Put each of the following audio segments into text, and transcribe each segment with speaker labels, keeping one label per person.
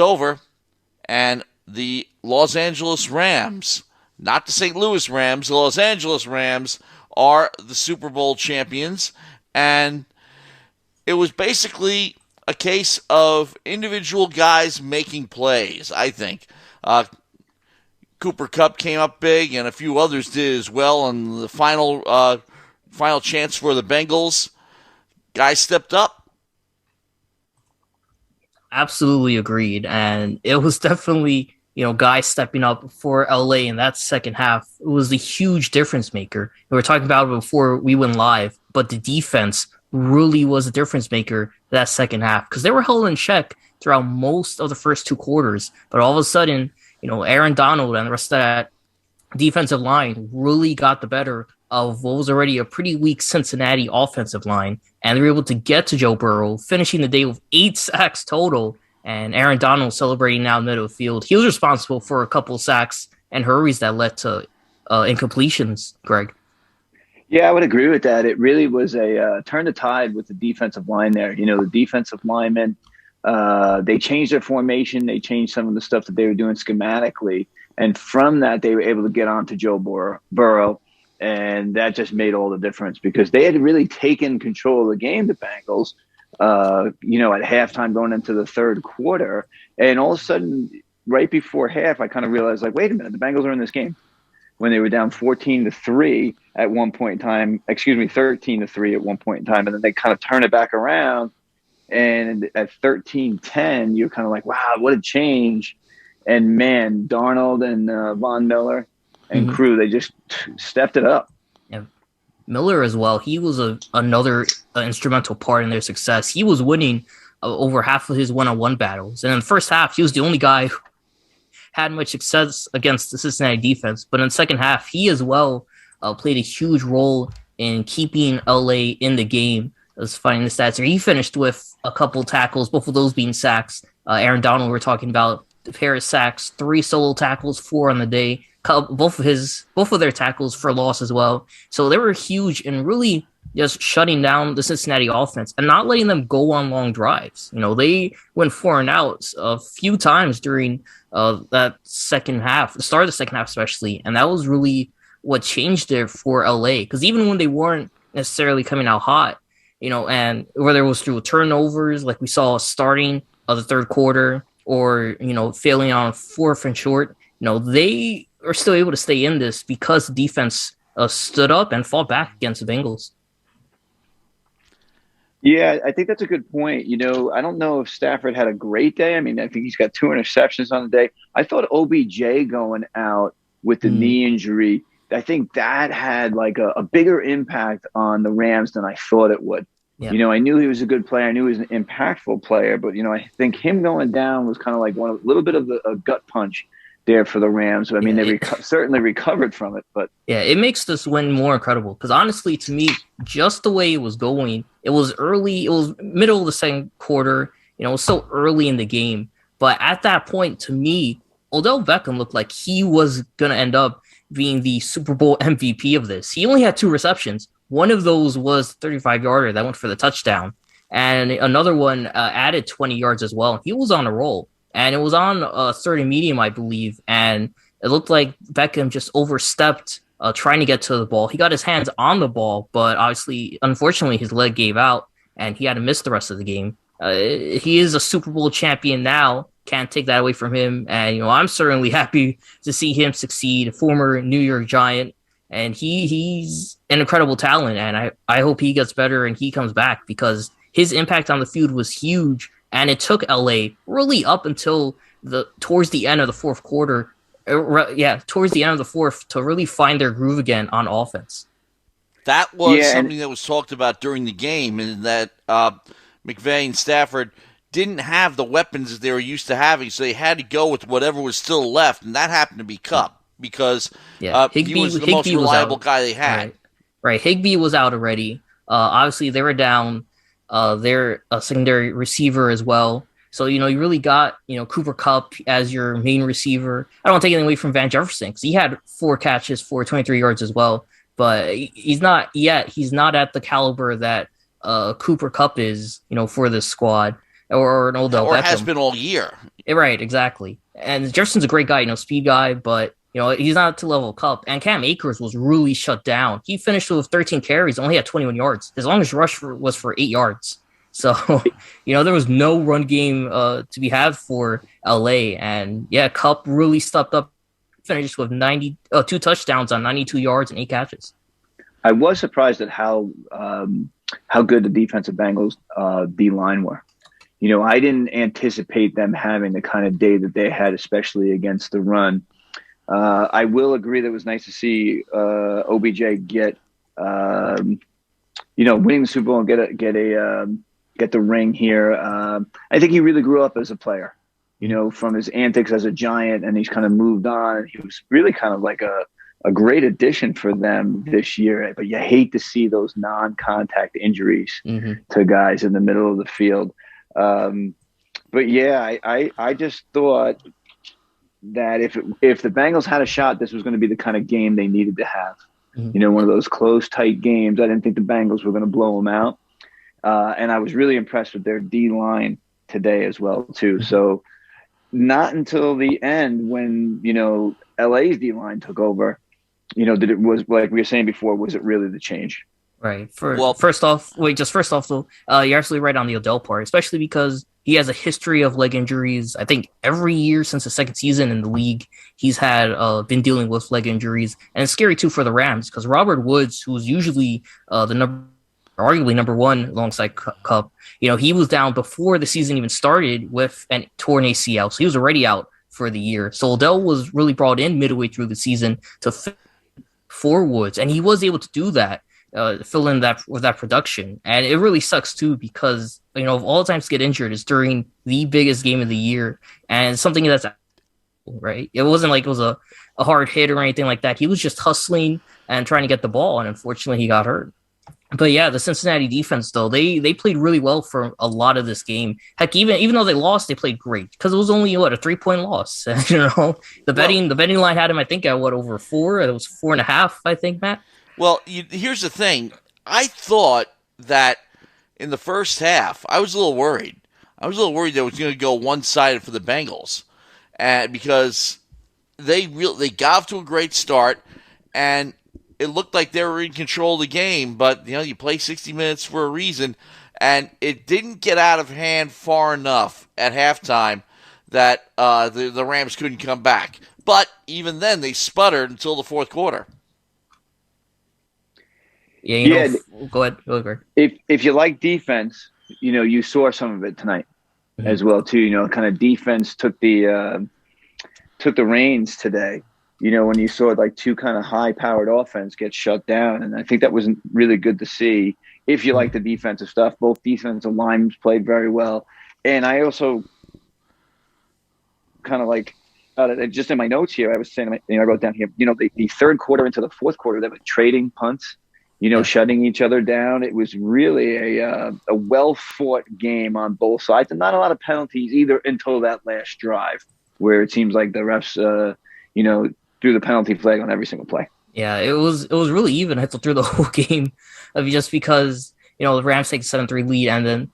Speaker 1: over, and the Los Angeles Rams, not the St. Louis Rams, the Los Angeles Rams are the Super Bowl champions. And it was basically a case of individual guys making plays, I think. Cooper Kupp came up big, and a few others did as well. On the final chance for the Bengals, guys stepped up.
Speaker 2: Absolutely agreed. And it was definitely, guys stepping up for LA in that second half. It was the huge difference maker. We were talking about it before we went live, but the defense really was a difference maker that second half because they were held in check throughout most of the first two quarters. But all of a sudden, Aaron Donald and the rest of that defensive line really got the better of what was already a pretty weak Cincinnati offensive line. And they were able to get to Joe Burrow, finishing the day with 8 sacks total. And Aaron Donald celebrating now in the middle of the field. He was responsible for a couple of sacks and hurries that led to incompletions, Greg.
Speaker 3: Yeah, I would agree with that. It really was a turn the tide with the defensive line there. The defensive linemen, they changed their formation. They changed some of the stuff that they were doing schematically. And from that, they were able to get on to Joe Burrow. And that just made all the difference because they had really taken control of the game, the Bengals, at halftime going into the third quarter. And all of a sudden, right before half, I kind of realized, wait a minute, the Bengals are in this game. When they were down 14-3 at one point in time, 13-3 at one point in time. And then they kind of turn it back around. And at 13-10, you're kind of like, wow, what a change. And man, Darnold and Von Miller and crew, they just stepped it up.
Speaker 2: Yeah. Miller as well. He was another instrumental part in their success. He was winning over half of his one-on-one battles. And in the first half, he was the only guy who had much success against the Cincinnati defense. But in the second half, he as well played a huge role in keeping LA in the game. I was finding the stats here. He finished with a couple tackles, both of those being sacks. Aaron Donald, we're talking about the pair of sacks, 3 solo tackles, 4 on the day. Both of their tackles for loss as well. So they were huge in really just shutting down the Cincinnati offense and not letting them go on long drives. They went 4 and outs a few times during that second half, the start of the second half especially, and that was really what changed it for LA. Because even when they weren't necessarily coming out hot, and whether it was through turnovers like we saw starting of the third quarter or failing on 4th and short, they are still able to stay in this because the defense stood up and fought back against the Bengals.
Speaker 3: Yeah, I think that's a good point. I don't know if Stafford had a great day. I mean, I think he's got 2 interceptions on the day. I thought OBJ going out with the knee injury, I think that had a bigger impact on the Rams than I thought it would. Yeah. I knew he was a good player. I knew he was an impactful player, but, I think him going down was kind of like a little bit of a gut punch there for the Rams. I mean, they certainly recovered from it, but
Speaker 2: yeah, it makes this win more incredible because honestly, to me, just the way it was going, it was early, it was middle of the second quarter, it was so early in the game. But at that point, to me, Odell Beckham looked like he was going to end up being the Super Bowl MVP of this. He only had 2 receptions. One of those was 35-yarder that went for the touchdown, and another one added 20 yards as well. He was on a roll. And it was on third and medium, I believe. And it looked like Beckham just overstepped trying to get to the ball. He got his hands on the ball, but obviously, unfortunately, his leg gave out and he had to miss the rest of the game. He is a Super Bowl champion now. Can't take that away from him. And, I'm certainly happy to see him succeed, a former New York Giant. And he's an incredible talent. And I hope he gets better and he comes back because his impact on the field was huge. And it took LA really up until towards the end of the fourth quarter. Towards the end of the fourth to really find their groove again on offense.
Speaker 1: That was something that was talked about during the game, and that McVay and Stafford didn't have the weapons that they were used to having, so they had to go with whatever was still left, and that happened to be Kupp because he was the most reliable guy they had.
Speaker 2: Right. Higbee was out already. Obviously, they were down. They're a secondary receiver as well. So, you really got, Cooper Kupp as your main receiver. I don't want to take anything away from Van Jefferson because he had 4 catches for 23 yards as well. But he's not at the caliber that Cooper Kupp is, for this squad or an Odell Beckham.
Speaker 1: Or has been all year.
Speaker 2: Right, exactly. And Jefferson's a great guy, speed guy, but he's not to level Cup. And Cam Akers was really shut down. He finished with 13 carries, only had 21 yards. His longest rush was for 8 yards. So, there was no run game to be had for LA. And yeah, Cup really stepped up, finished with 2 touchdowns on 92 yards and 8 catches.
Speaker 3: I was surprised at how good the defensive Bengals D-line were. I didn't anticipate them having the kind of day that they had, especially against the run. I will agree that it was nice to see OBJ get, winning the Super Bowl and get the ring here. I think he really grew up as a player, from his antics as a Giant, and he's kind of moved on. He was really kind of like a great addition for them this year. But you hate to see those non-contact injuries to guys in the middle of the field. But yeah, I just thought that if the Bengals had a shot, this was going to be the kind of game they needed to have. One of those close, tight games. I didn't think the Bengals were going to blow them out. And I was really impressed with their D-line today as well, too. So not until the end when, LA's D-line took over, was like we were saying before, was it really the change?
Speaker 2: Right. First off, though, you're absolutely right on the Odell part, especially because he has a history of leg injuries. I think every year since the second season in the league, he's had been dealing with leg injuries. And it's scary, too, for the Rams because Robert Woods, who's usually arguably number one alongside Kupp, he was down before the season even started with an torn ACL. So he was already out for the year. So Odell was really brought in midway through the season to fit for Woods. And he was able to do that. Fill in that with that production, and it really sucks too because of all times to get injured is during the biggest game of the year, and something that's right. It wasn't like it was a hard hit or anything like that. He was just hustling and trying to get the ball, and unfortunately he got hurt. But yeah, the Cincinnati defense though they played really well for a lot of this game. Heck, even though they lost, they played great because it was only a 3-point loss. The betting line had him I think at over 4. It was 4.5. I think, Matt.
Speaker 1: Well, here's the thing. I thought that in the first half, I was a little worried. I was a little worried that it was going to go one-sided for the Bengals, because they got off to a great start, and it looked like they were in control of the game. But you play 60 minutes for a reason, and it didn't get out of hand far enough at halftime that the Rams couldn't come back. But even then, they sputtered until the fourth quarter.
Speaker 2: Yeah, go ahead, Greg.
Speaker 3: If you like defense, you saw some of it tonight as well too. Kind of defense took the reins today. When you saw like two kind of high-powered offense get shut down, and I think that was really good to see. If you like the defensive stuff, both defensive lines played very well, and I also kind of like just in my notes here, I was saying, I wrote down here, the third quarter into the fourth quarter, they were trading punts. Shutting each other down. It was really a well-fought game on both sides, and not a lot of penalties either until that last drive, where it seems like the refs, threw the penalty flag on every single play.
Speaker 2: Yeah, it was really even through the whole game, just because the Rams take a 7-3 lead, and then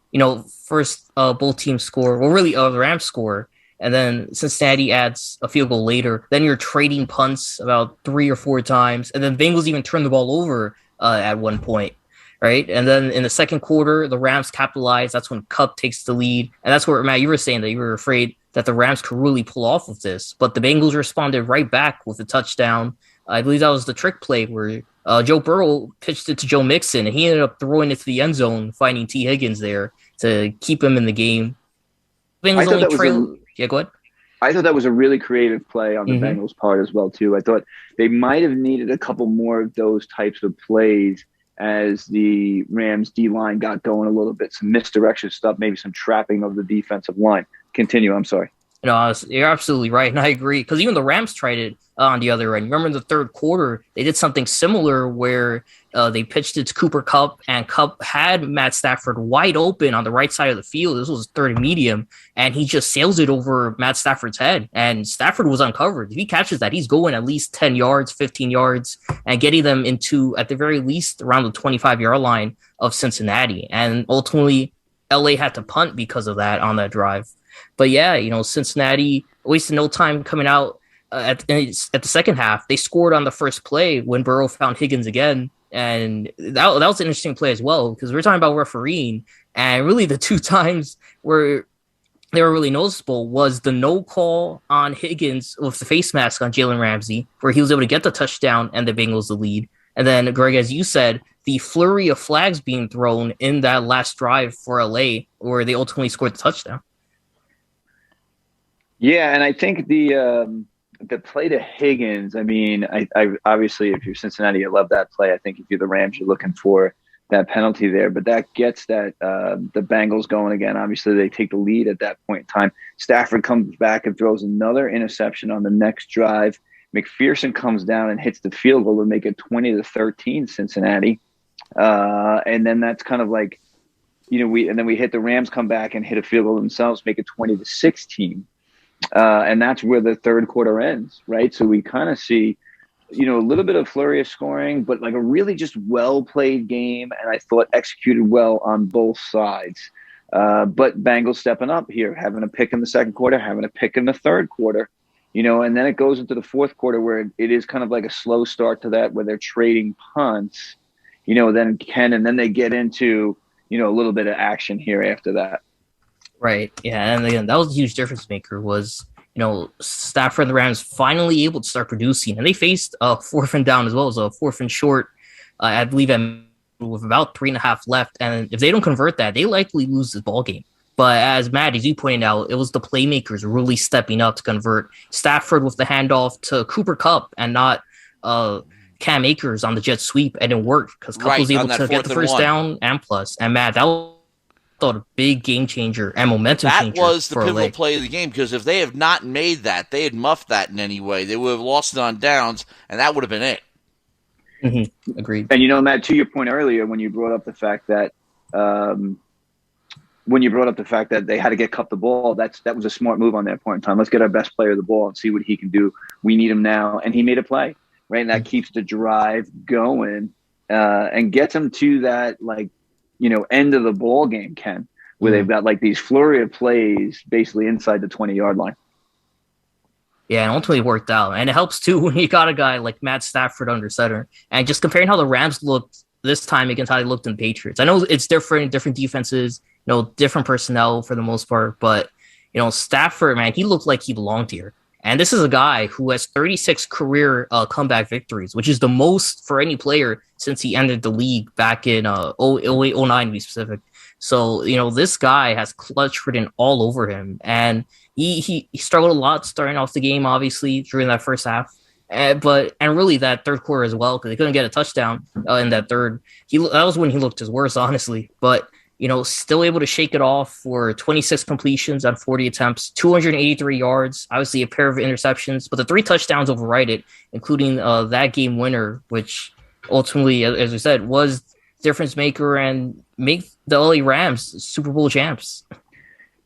Speaker 2: first both teams score. Well, really, the Rams score, and then Cincinnati adds a field goal later. Then you're trading punts about 3 or 4 times, and then Bengals even turn the ball over at one point, right? And then in the second quarter, the Rams capitalize. That's when Kupp takes the lead. And that's where, Matt, you were saying that you were afraid that the Rams could really pull off of this. But the Bengals responded right back with a touchdown. I believe that was the trick play where Joe Burrow pitched it to Joe Mixon, and he ended up throwing it to the end zone, finding T. Higgins there to keep him in the game. Bengals only yeah, go ahead.
Speaker 3: I thought that was a really creative play on the Bengals' part as well, too. I thought they might have needed a couple more of those types of plays as the Rams D-line got going a little bit, some misdirection stuff, maybe some trapping of the defensive line. Continue, I'm sorry.
Speaker 2: No, you're absolutely right, and I agree, because even the Rams tried it on the other end. Remember in the third quarter, they did something similar where they pitched it to Cooper Kupp, and Kupp had Matt Stafford wide open on the right side of the field. This was third and medium, and he just sails it over Matt Stafford's head, and Stafford was uncovered. If he catches that, he's going at least 10 yards, 15 yards, and getting them into, at the very least, around the 25-yard line of Cincinnati. And ultimately, LA had to punt because of that on that drive. But yeah, Cincinnati wasted no time coming out at the second half. They scored on the first play when Burrow found Higgins again. And that was an interesting play as well, because we're talking about refereeing. And really the two times where they were really noticeable was the no call on Higgins with the face mask on Jalen Ramsey, where he was able to get the touchdown and the Bengals the lead. And then, Greg, as you said, the flurry of flags being thrown in that last drive for LA, where they ultimately scored the touchdown.
Speaker 3: Yeah, and I think the play to Higgins, I mean, I obviously, if you're Cincinnati, you love that play. I think if you're the Rams, you're looking for that penalty there, but that gets the Bengals going again. Obviously, they take the lead at that point in time. Stafford comes back and throws another interception on the next drive. McPherson comes down and hits the field goal to make it 20-13 Cincinnati. And then that's kind of like, we hit the Rams come back and hit a field goal themselves, make it 20-16. And that's where the third quarter ends, right? So we kind of see, a little bit of flurry of scoring, but like a really just well-played game, and I thought executed well on both sides. But Bengals stepping up here, having a pick in the second quarter, having a pick in the third quarter, and then it goes into the fourth quarter where it is kind of like a slow start to that, where they're trading punts, and then they get into, a little bit of action here after that.
Speaker 2: Right. Yeah. And again, that was a huge difference maker was, Stafford and the Rams finally able to start producing, and they faced a 4th and down as well as a 4th and short, I believe, with about 3.5 left. And if they don't convert that, they likely lose this ball game. But as Matt, as you pointed out, it was the playmakers really stepping up to convert. Stafford with the handoff to Cooper Kupp and not Cam Akers on the jet sweep, and it worked because Kupp was able to get the first down and plus. And Matt, that was a big game changer and momentum changer.
Speaker 1: That was the pivotal play of the game, because if they have not made that, they had muffed that in any way, they would have lost it on downs, and that would have been it.
Speaker 2: Mm-hmm. Agreed.
Speaker 3: And Matt, to your point earlier, when you brought up the fact that they had to get Kupp the ball, that was a smart move on that point in time. Let's get our best player the ball and see what he can do. We need him now, and he made a play, right? And that keeps the drive going and gets them to that end of the ball game, Ken, where they've got like these flurry of plays basically inside the 20-yard line.
Speaker 2: Yeah, and ultimately worked out. And it helps too when you got a guy like Matt Stafford under center. And just comparing how the Rams looked this time against how they looked in the Patriots. I know it's different defenses, different personnel for the most part, but Stafford, man, he looked like he belonged here. And this is a guy who has 36 career comeback victories, which is the most for any player since he entered the league back in 08, 09 to be specific. So, this guy has clutch written all over him. And he struggled a lot starting off the game, obviously, during that first half. And really that third quarter as well, because they couldn't get a touchdown in that third. That was when he looked his worst, honestly. But still able to shake it off for 26 completions on 40 attempts, 283 yards, obviously a pair of interceptions, but the 3 touchdowns override it, including that game winner, which ultimately, as we said, was difference maker and make the LA Rams Super Bowl champs.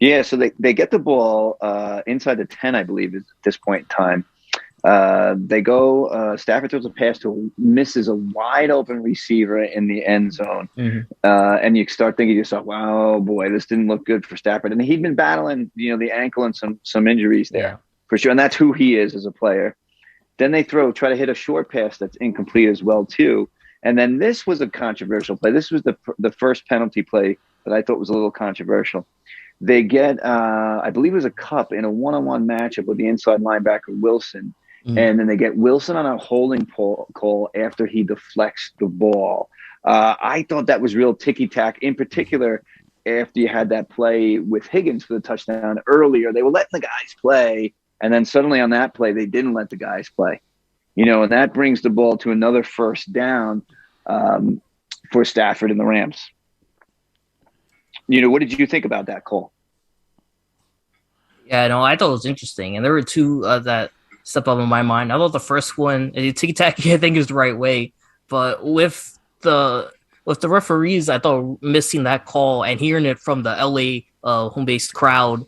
Speaker 3: Yeah, so they get the ball inside the 10, I believe, at this point in time. They go, Stafford throws a pass to misses a wide open receiver in the end zone. Mm-hmm. And you start thinking to yourself, wow, boy, this didn't look good for Stafford. And he'd been battling, the ankle and some injuries there for sure. And that's who he is as a player. Then they try to hit a short pass that's incomplete as well, too. And then this was a controversial play. This was the first penalty play that I thought was a little controversial. They get, I believe it was a Kupp in a one-on-one matchup with the inside linebacker Wilson. Mm-hmm. And then they get Wilson on a holding call after he deflects the ball. I thought that was real ticky-tack, in particular after you had that play with Higgins for the touchdown earlier. They were letting the guys play, and then suddenly on that play, they didn't let the guys play. And that brings the ball to another first down for Stafford and the Rams. What did you think about that call?
Speaker 2: Yeah, no, I thought it was interesting. And there were two that step up in my mind. I thought the first one, ticky-tacky, I think is the right way. But with the referees, I thought missing that call and hearing it from the LA home-based crowd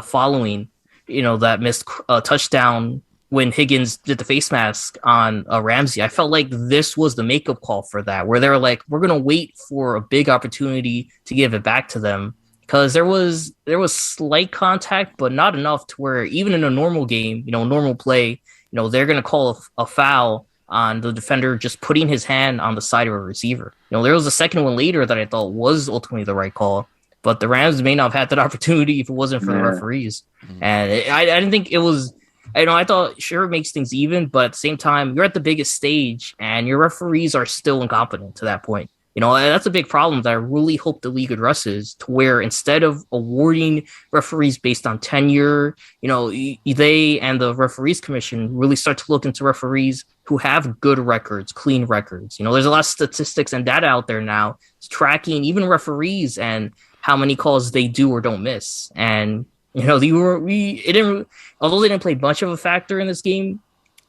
Speaker 2: following, that missed touchdown when Higgins did the face mask on Ramsey, I felt like this was the makeup call for that, where they're like, we're going to wait for a big opportunity to give it back to them because there was slight contact, but not enough to where even in a normal game, normal play, they're gonna call a foul on the defender just putting his hand on the side of a receiver. There was a second one later that I thought was ultimately the right call, but the Rams may not have had that opportunity if it wasn't for the referees. And I didn't think it was. I thought sure it makes things even, but at the same time, you're at the biggest stage, and your referees are still incompetent to that point. That's a big problem that I really hope the league addresses, to where instead of awarding referees based on tenure, they and the referees commission really start to look into referees who have good records, clean records. There's a lot of statistics and data out there now tracking even referees and how many calls they do or don't miss. And, although they didn't play much of a factor in this game,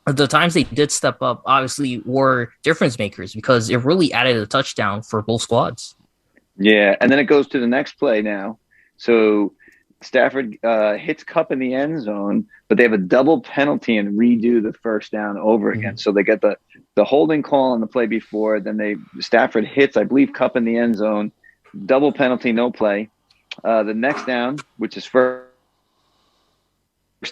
Speaker 2: the times they did step up obviously were difference makers because it really added a touchdown for both squads.
Speaker 3: Yeah, and then it goes to the next play now. So Stafford hits Kupp in the end zone, but they have a double penalty and redo the first down over again. So they get the holding call on the play before, then Stafford hits, I believe, Kupp in the end zone, double penalty, no play. The next down, which is first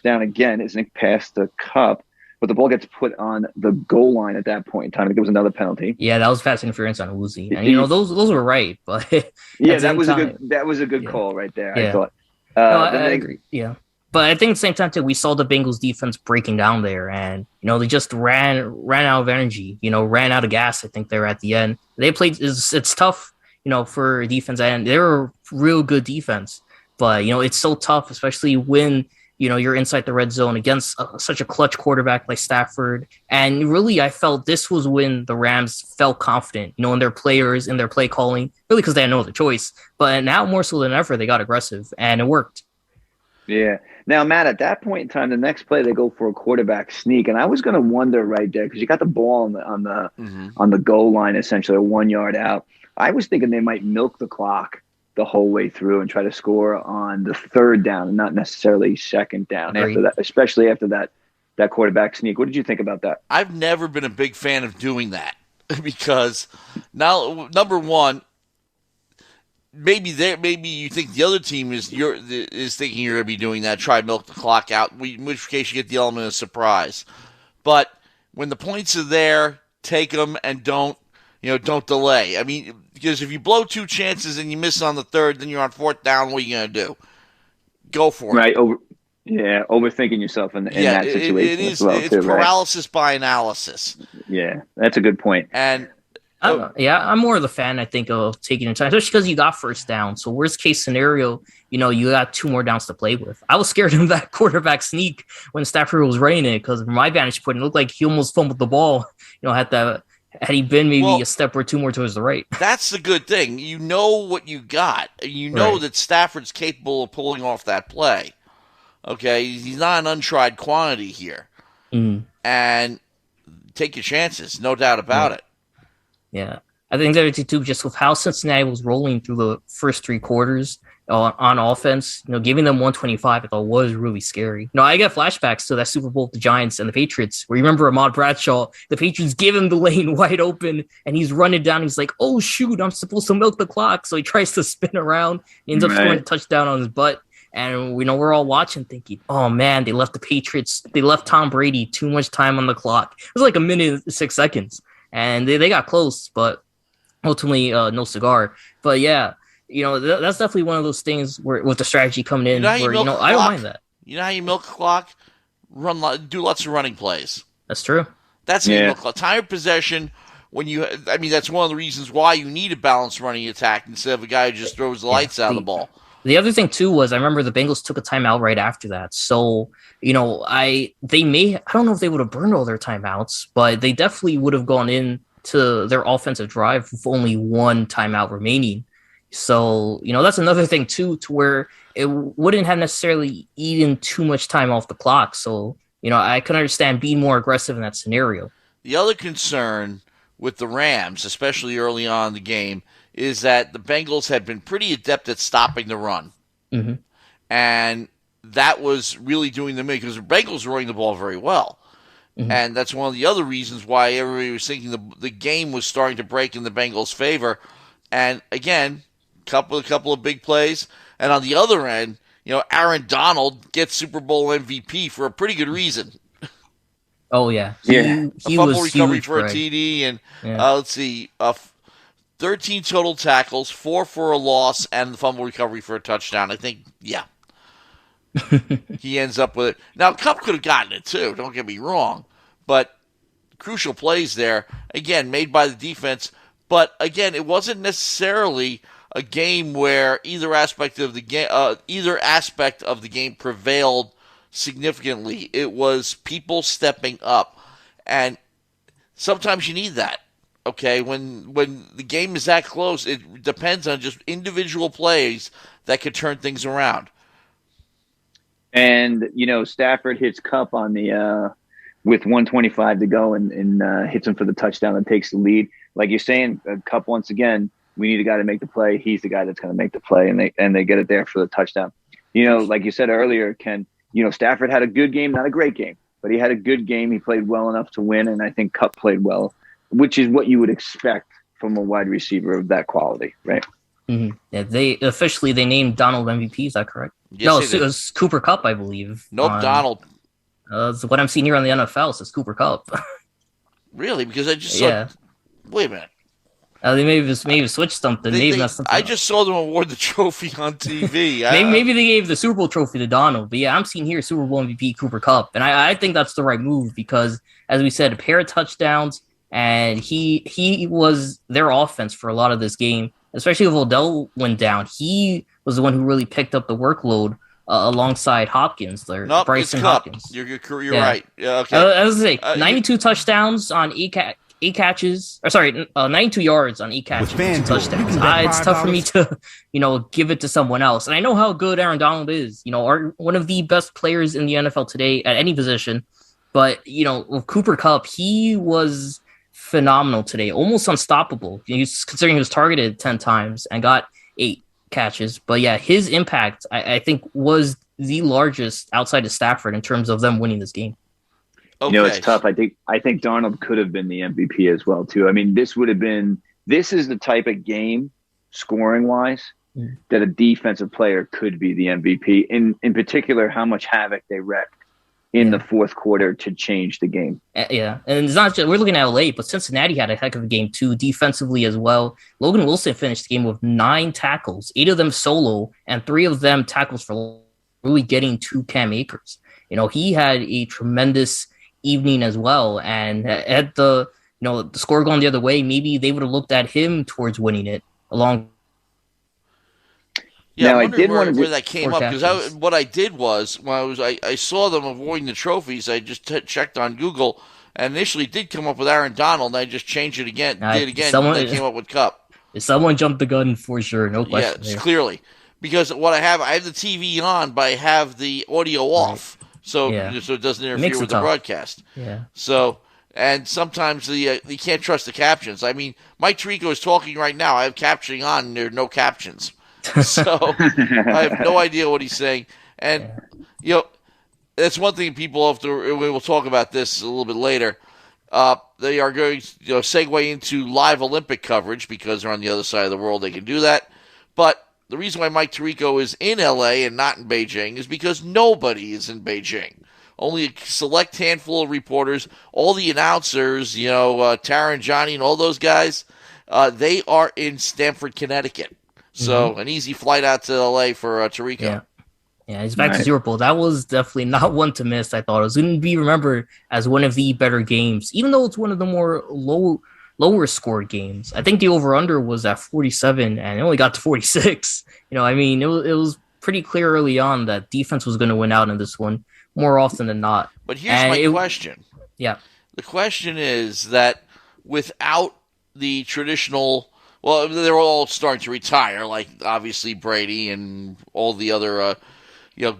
Speaker 3: down again, isn't past the Kupp. But the ball gets put on the goal line at that point in time. There was another penalty.
Speaker 2: Yeah, that was pass interference on Woozy, and those were right. But
Speaker 3: yeah, that was a good call right there.
Speaker 2: Yeah.
Speaker 3: I thought.
Speaker 2: I agree. Yeah, but I think at the same time too, we saw the Bengals defense breaking down there, and they just ran out of energy. Ran out of gas. I think they were at the end. They played. It's tough, for defense, and they were real good defense. But it's so tough, especially when you're inside the red zone against such a clutch quarterback like Stafford. And really, I felt this was when the Rams felt confident, in their players, in their play calling, really because they had no other choice. But now more so than ever, they got aggressive, and it worked.
Speaker 3: Yeah. Now, Matt, at that point in time, the next play, they go for a quarterback sneak. And I was going to wonder right there, because you got the ball on the goal line, essentially, 1 yard out. I was thinking they might milk the clock the whole way through and try to score on the third down and not necessarily second down after that, especially after that quarterback sneak. What did you think about that?
Speaker 1: I've never been a big fan of doing that because now, number one, maybe you think the other team is thinking you're going to be doing that, try to milk the clock out, in which case you get the element of surprise. But when the points are there, take them and don't delay. I mean, because if you blow two chances and you miss on the third, then you're on fourth down. What are you going to do? Go for it.
Speaker 3: Right. Overthinking yourself in that situation.
Speaker 1: It's paralysis by analysis.
Speaker 3: Yeah, that's a good point.
Speaker 1: And
Speaker 2: I'm more of the fan, I think, of taking your time, especially because you got first down. So worst case scenario, you got two more downs to play with. I was scared of that quarterback sneak when Stafford was running it because from my vantage point, it looked like he almost fumbled the ball. Had he been maybe a step or two more towards the right.
Speaker 1: That's the good thing. You know what you got. You know that Stafford's capable of pulling off that play. Okay? He's not an untried quantity here. And take your chances, no doubt about it.
Speaker 2: Yeah. I think there too, just with how Cincinnati was rolling through the first three quarters on offense, giving them 125, I thought was really scary. I get flashbacks to that Super Bowl with the Giants and the Patriots, where you remember Ahmad Bradshaw, the Patriots give him the lane wide open, and he's running down. He's like, oh, shoot, I'm supposed to milk the clock. So he tries to spin around, he ends up scoring a touchdown on his butt. And we're all watching thinking, oh, man, they left Tom Brady too much time on the clock. It was like a minute and 6 seconds. And they got close, but ultimately no cigar. But yeah, that's definitely one of those things where with the strategy coming in where, I don't mind that.
Speaker 1: You know how you milk a clock? Do lots of running plays.
Speaker 2: That's true.
Speaker 1: That's how you milk a clock. Time of possession, that's one of the reasons why you need a balanced running attack instead of a guy who just throws the lights out of the ball.
Speaker 2: The other thing too was I remember the Bengals took a timeout right after that. So, I don't know if they would have burned all their timeouts, but they definitely would have gone into their offensive drive with only one timeout remaining. So, that's another thing too, to where it wouldn't have necessarily eaten too much time off the clock. So, I can understand being more aggressive in that scenario.
Speaker 1: The other concern with the Rams, especially early on in the game, is that the Bengals had been pretty adept at stopping the run.
Speaker 2: Mm-hmm.
Speaker 1: And that was really doing them in because the Bengals were running the ball very well. Mm-hmm. And that's one of the other reasons why everybody was thinking the game was starting to break in the Bengals' favor. And again, couple of big plays. And on the other end, Aaron Donald gets Super Bowl MVP for a pretty good reason.
Speaker 2: Oh yeah,
Speaker 3: Yeah.
Speaker 1: A
Speaker 2: he
Speaker 1: fumble
Speaker 2: was
Speaker 1: recovery
Speaker 2: huge
Speaker 1: for a
Speaker 2: for
Speaker 1: TD, and
Speaker 2: yeah.
Speaker 1: let's see, 13 total tackles, 4 for a loss, and the fumble recovery for a touchdown. I think, yeah, he ends up with it. Now, Kupp could have gotten it too, don't get me wrong, but crucial plays there, again, made by the defense. But again, it wasn't necessarily a game where either aspect of the game prevailed significantly. It was people stepping up, and sometimes you need that. Okay, when the game is that close, it depends on just individual plays that could turn things around.
Speaker 3: And Stafford hits Cup on the with 125 to go and hits him for the touchdown and takes the lead. Like you're saying, Cup once again, we need a guy to make the play. He's the guy that's going to make the play, and they get it there for the touchdown. Like you said earlier, Ken. Stafford had a good game, not a great game, but he had a good game. He played well enough to win, and I think Cup played well, which is what you would expect from a wide receiver of that quality, right?
Speaker 2: Mm-hmm. Yeah, they named Donald MVP. Is that correct?
Speaker 1: Yes,
Speaker 2: No,
Speaker 1: it
Speaker 2: it was Cooper Cup, I believe.
Speaker 1: Nope, Donald.
Speaker 2: So what I'm seeing here on the NFL says Cooper Cup.
Speaker 1: Really? Because I just saw.
Speaker 2: Yeah.
Speaker 1: Wait a minute.
Speaker 2: They maybe switched something. Messed something
Speaker 1: I
Speaker 2: up.
Speaker 1: just saw them award the trophy on TV.
Speaker 2: Maybe they gave the Super Bowl trophy to Donald, but yeah, I'm seeing here Super Bowl MVP Cooper Cup, and I think that's the right move because, as we said, a pair of touchdowns, and he was their offense for a lot of this game, especially if Odell went down. He was the one who really picked up the workload alongside Hopkins there.
Speaker 1: Nope,
Speaker 2: Bryson
Speaker 1: it's Cup.
Speaker 2: Hopkins.
Speaker 1: You're right. Yeah, okay.
Speaker 2: I was going to say 92 touchdowns on eight catches, or sorry, 92 yards on 8 catches, 2 touchdowns. It's tough for me to, give it to someone else. And I know how good Aaron Donald is, one of the best players in the NFL today at any position. But, with Cooper Kupp, he was phenomenal today, almost unstoppable. Considering he was targeted 10 times and got 8 catches. But yeah, his impact, I think, was the largest outside of Stafford in terms of them winning this game.
Speaker 1: Okay.
Speaker 3: It's tough. I think Darnold could have been the MVP as well too. I mean, this is the type of game scoring wise that a defensive player could be the MVP. In particular, how much havoc they wrecked in the fourth quarter to change the game.
Speaker 2: Yeah, and it's not just we're looking at LA, but Cincinnati had a heck of a game too, defensively as well. Logan Wilson finished the game with 9 tackles, 8 of them solo, and 3 of them tackles for really getting to Cam Akers. He had a tremendous evening as well, and at the the score going the other way, maybe they would have looked at him towards winning it along.
Speaker 1: Yeah,
Speaker 3: now,
Speaker 1: I wonder where that came up, because what I did was when I saw them avoiding the trophies, I just checked on Google, and initially did come up with Aaron Donald, and I just changed it again, and they came up with Cup.
Speaker 2: Someone jumped the gun for sure, no question.
Speaker 1: Yeah, clearly, because what I have the TV on, but I have the audio off. So it doesn't interfere with the broadcast.
Speaker 2: Yeah.
Speaker 1: So, and sometimes you can't trust the captions. I mean, Mike Tirico is talking right now. I have captioning on, and there are no captions. So I have no idea what he's saying. And, that's one thing people have to, we'll talk about this a little bit later. They are going to segue into live Olympic coverage because they're on the other side of the world. They can do that. But the reason why Mike Tirico is in LA and not in Beijing is because nobody is in Beijing. Only a select handful of reporters, all the announcers, Tara and Johnny and all those guys, they are in Stamford, Connecticut. So an easy flight out to LA for Tirico.
Speaker 2: Yeah, he's back to Super Bowl. That was definitely not one to miss, I thought. It was going to be remembered as one of the better games, even though it's one of the more lower scored games. I think the over-under was at 47, and it only got to 46. It was pretty clear early on that defense was going to win out in this one more often than not.
Speaker 1: But here's my question.
Speaker 2: Yeah.
Speaker 1: The question is that without the traditional, well, they're all starting to retire, like obviously Brady and all the other,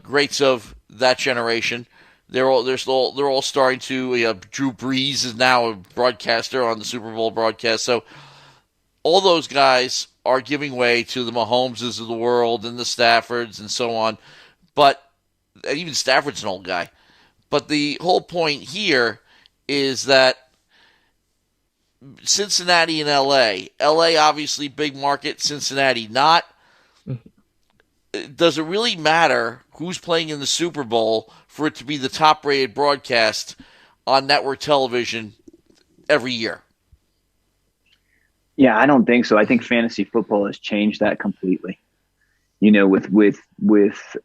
Speaker 1: greats of that generation. They're all starting to. Drew Brees is now a broadcaster on the Super Bowl broadcast. So all those guys are giving way to the Mahomeses of the world and the Staffords and so on. But even Stafford's an old guy. But the whole point here is that Cincinnati and LA obviously big market, Cincinnati not. does it really matter who's playing in the Super Bowl for it to be the top-rated broadcast on network television every year?
Speaker 3: Yeah, I don't think so. I think fantasy football has changed that completely. You know, with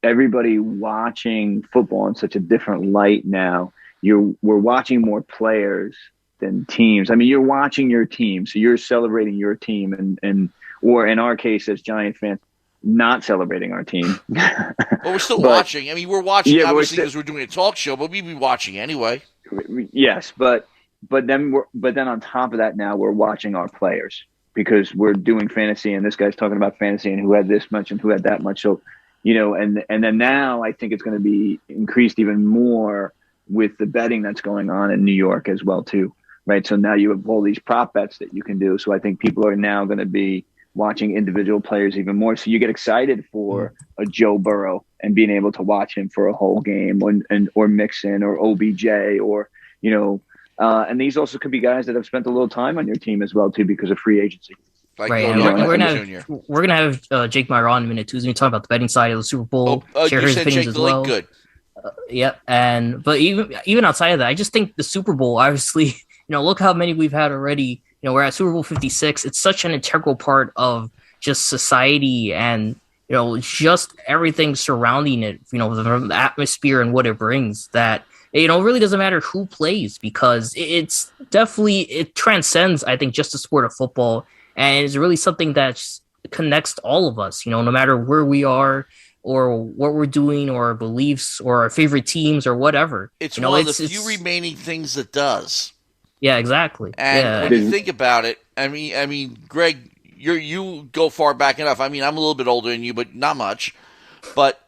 Speaker 3: everybody watching football in such a different light now, we're watching more players than teams. I mean, you're watching your team, so you're celebrating your team, and or in our case as Giant fans, not celebrating our team.
Speaker 1: Well, we're still watching. I mean, we're watching obviously because we're doing a talk show, but we'd be watching anyway.
Speaker 3: Yes, but then on top of that, now we're watching our players because we're doing fantasy, and this guy's talking about fantasy and who had this much and who had that much. So, you know, and then now I think it's going to be increased even more with the betting that's going on in New York as well too, right? So now you have all these prop bets that you can do. So I think people are now going to be watching individual players even more. So you get excited for a Joe Burrow and being able to watch him for a whole game, or Mixon or OBJ, or, you know, and these also could be guys that have spent a little time on your team as well too because of free agency.
Speaker 1: Like
Speaker 2: right, we're gonna have Jake Myron in a minute too. He's gonna talk about the betting side of the Super Bowl. Share his opinions Jake as well.
Speaker 1: Good.
Speaker 2: Yep, but even outside of that, I just think the Super Bowl, obviously, you know, look how many we've had already. You know, we're at Super Bowl 56. It's such an integral part of just society and, you know, just everything surrounding it. You know, the atmosphere and what it brings. That, you know, it really doesn't matter who plays because it transcends, I think, just the sport of football, and it's really something that connects all of us. You know, no matter where we are, or what we're doing, or our beliefs, or our favorite teams, or whatever.
Speaker 1: It's one of the few remaining things that does.
Speaker 2: Yeah, exactly.
Speaker 1: And when you think about it, I mean, Greg, you go far back enough. I mean, I'm a little bit older than you, but not much. But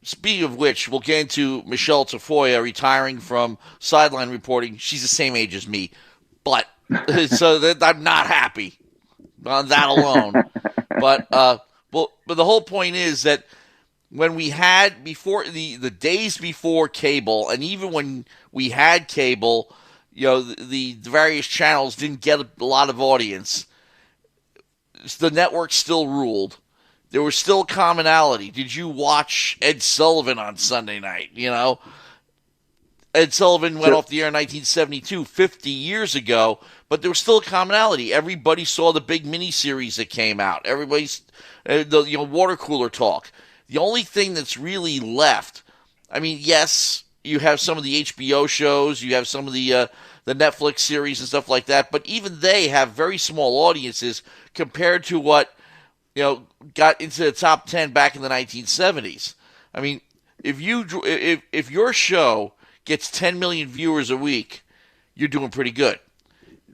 Speaker 1: speaking of which, we'll get into Michelle Tafoya retiring from sideline reporting. She's the same age as me, but so that I'm not happy on that alone. But the whole point is that when we had before the days before cable, and even when we had cable, you know, the various channels didn't get a lot of audience. The network still ruled. There was still commonality. Did you watch Ed Sullivan on Sunday night? You know, Ed Sullivan went off the air in 1972, 50 years ago, but there was still a commonality. Everybody saw the big miniseries that came out. Everybody's the water cooler talk. The only thing that's really left, I mean, yes, you have some of the HBO shows, you have some of the Netflix series and stuff like that, but even they have very small audiences compared to what, you know, got into the top 10 back in the 1970s. I mean, if your show gets 10 million viewers a week, you're doing pretty good.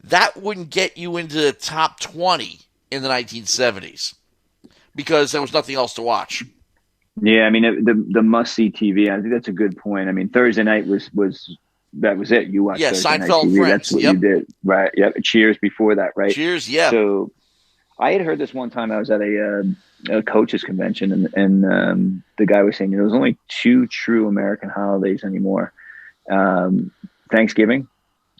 Speaker 1: That wouldn't get you into the top 20 in the 1970s because there was nothing else to watch.
Speaker 3: Yeah, I mean, the must-see TV, I think that's a good point. I mean, Thursday night was that was it. You watched Thursday
Speaker 1: Seinfeld
Speaker 3: night TV.
Speaker 1: Friends.
Speaker 3: That's what you did, right? Yep. Cheers before that, right?
Speaker 1: Cheers, yeah.
Speaker 3: So I had heard this one time. I was at a coaches convention, and the guy was saying, there's only two true American holidays anymore: Thanksgiving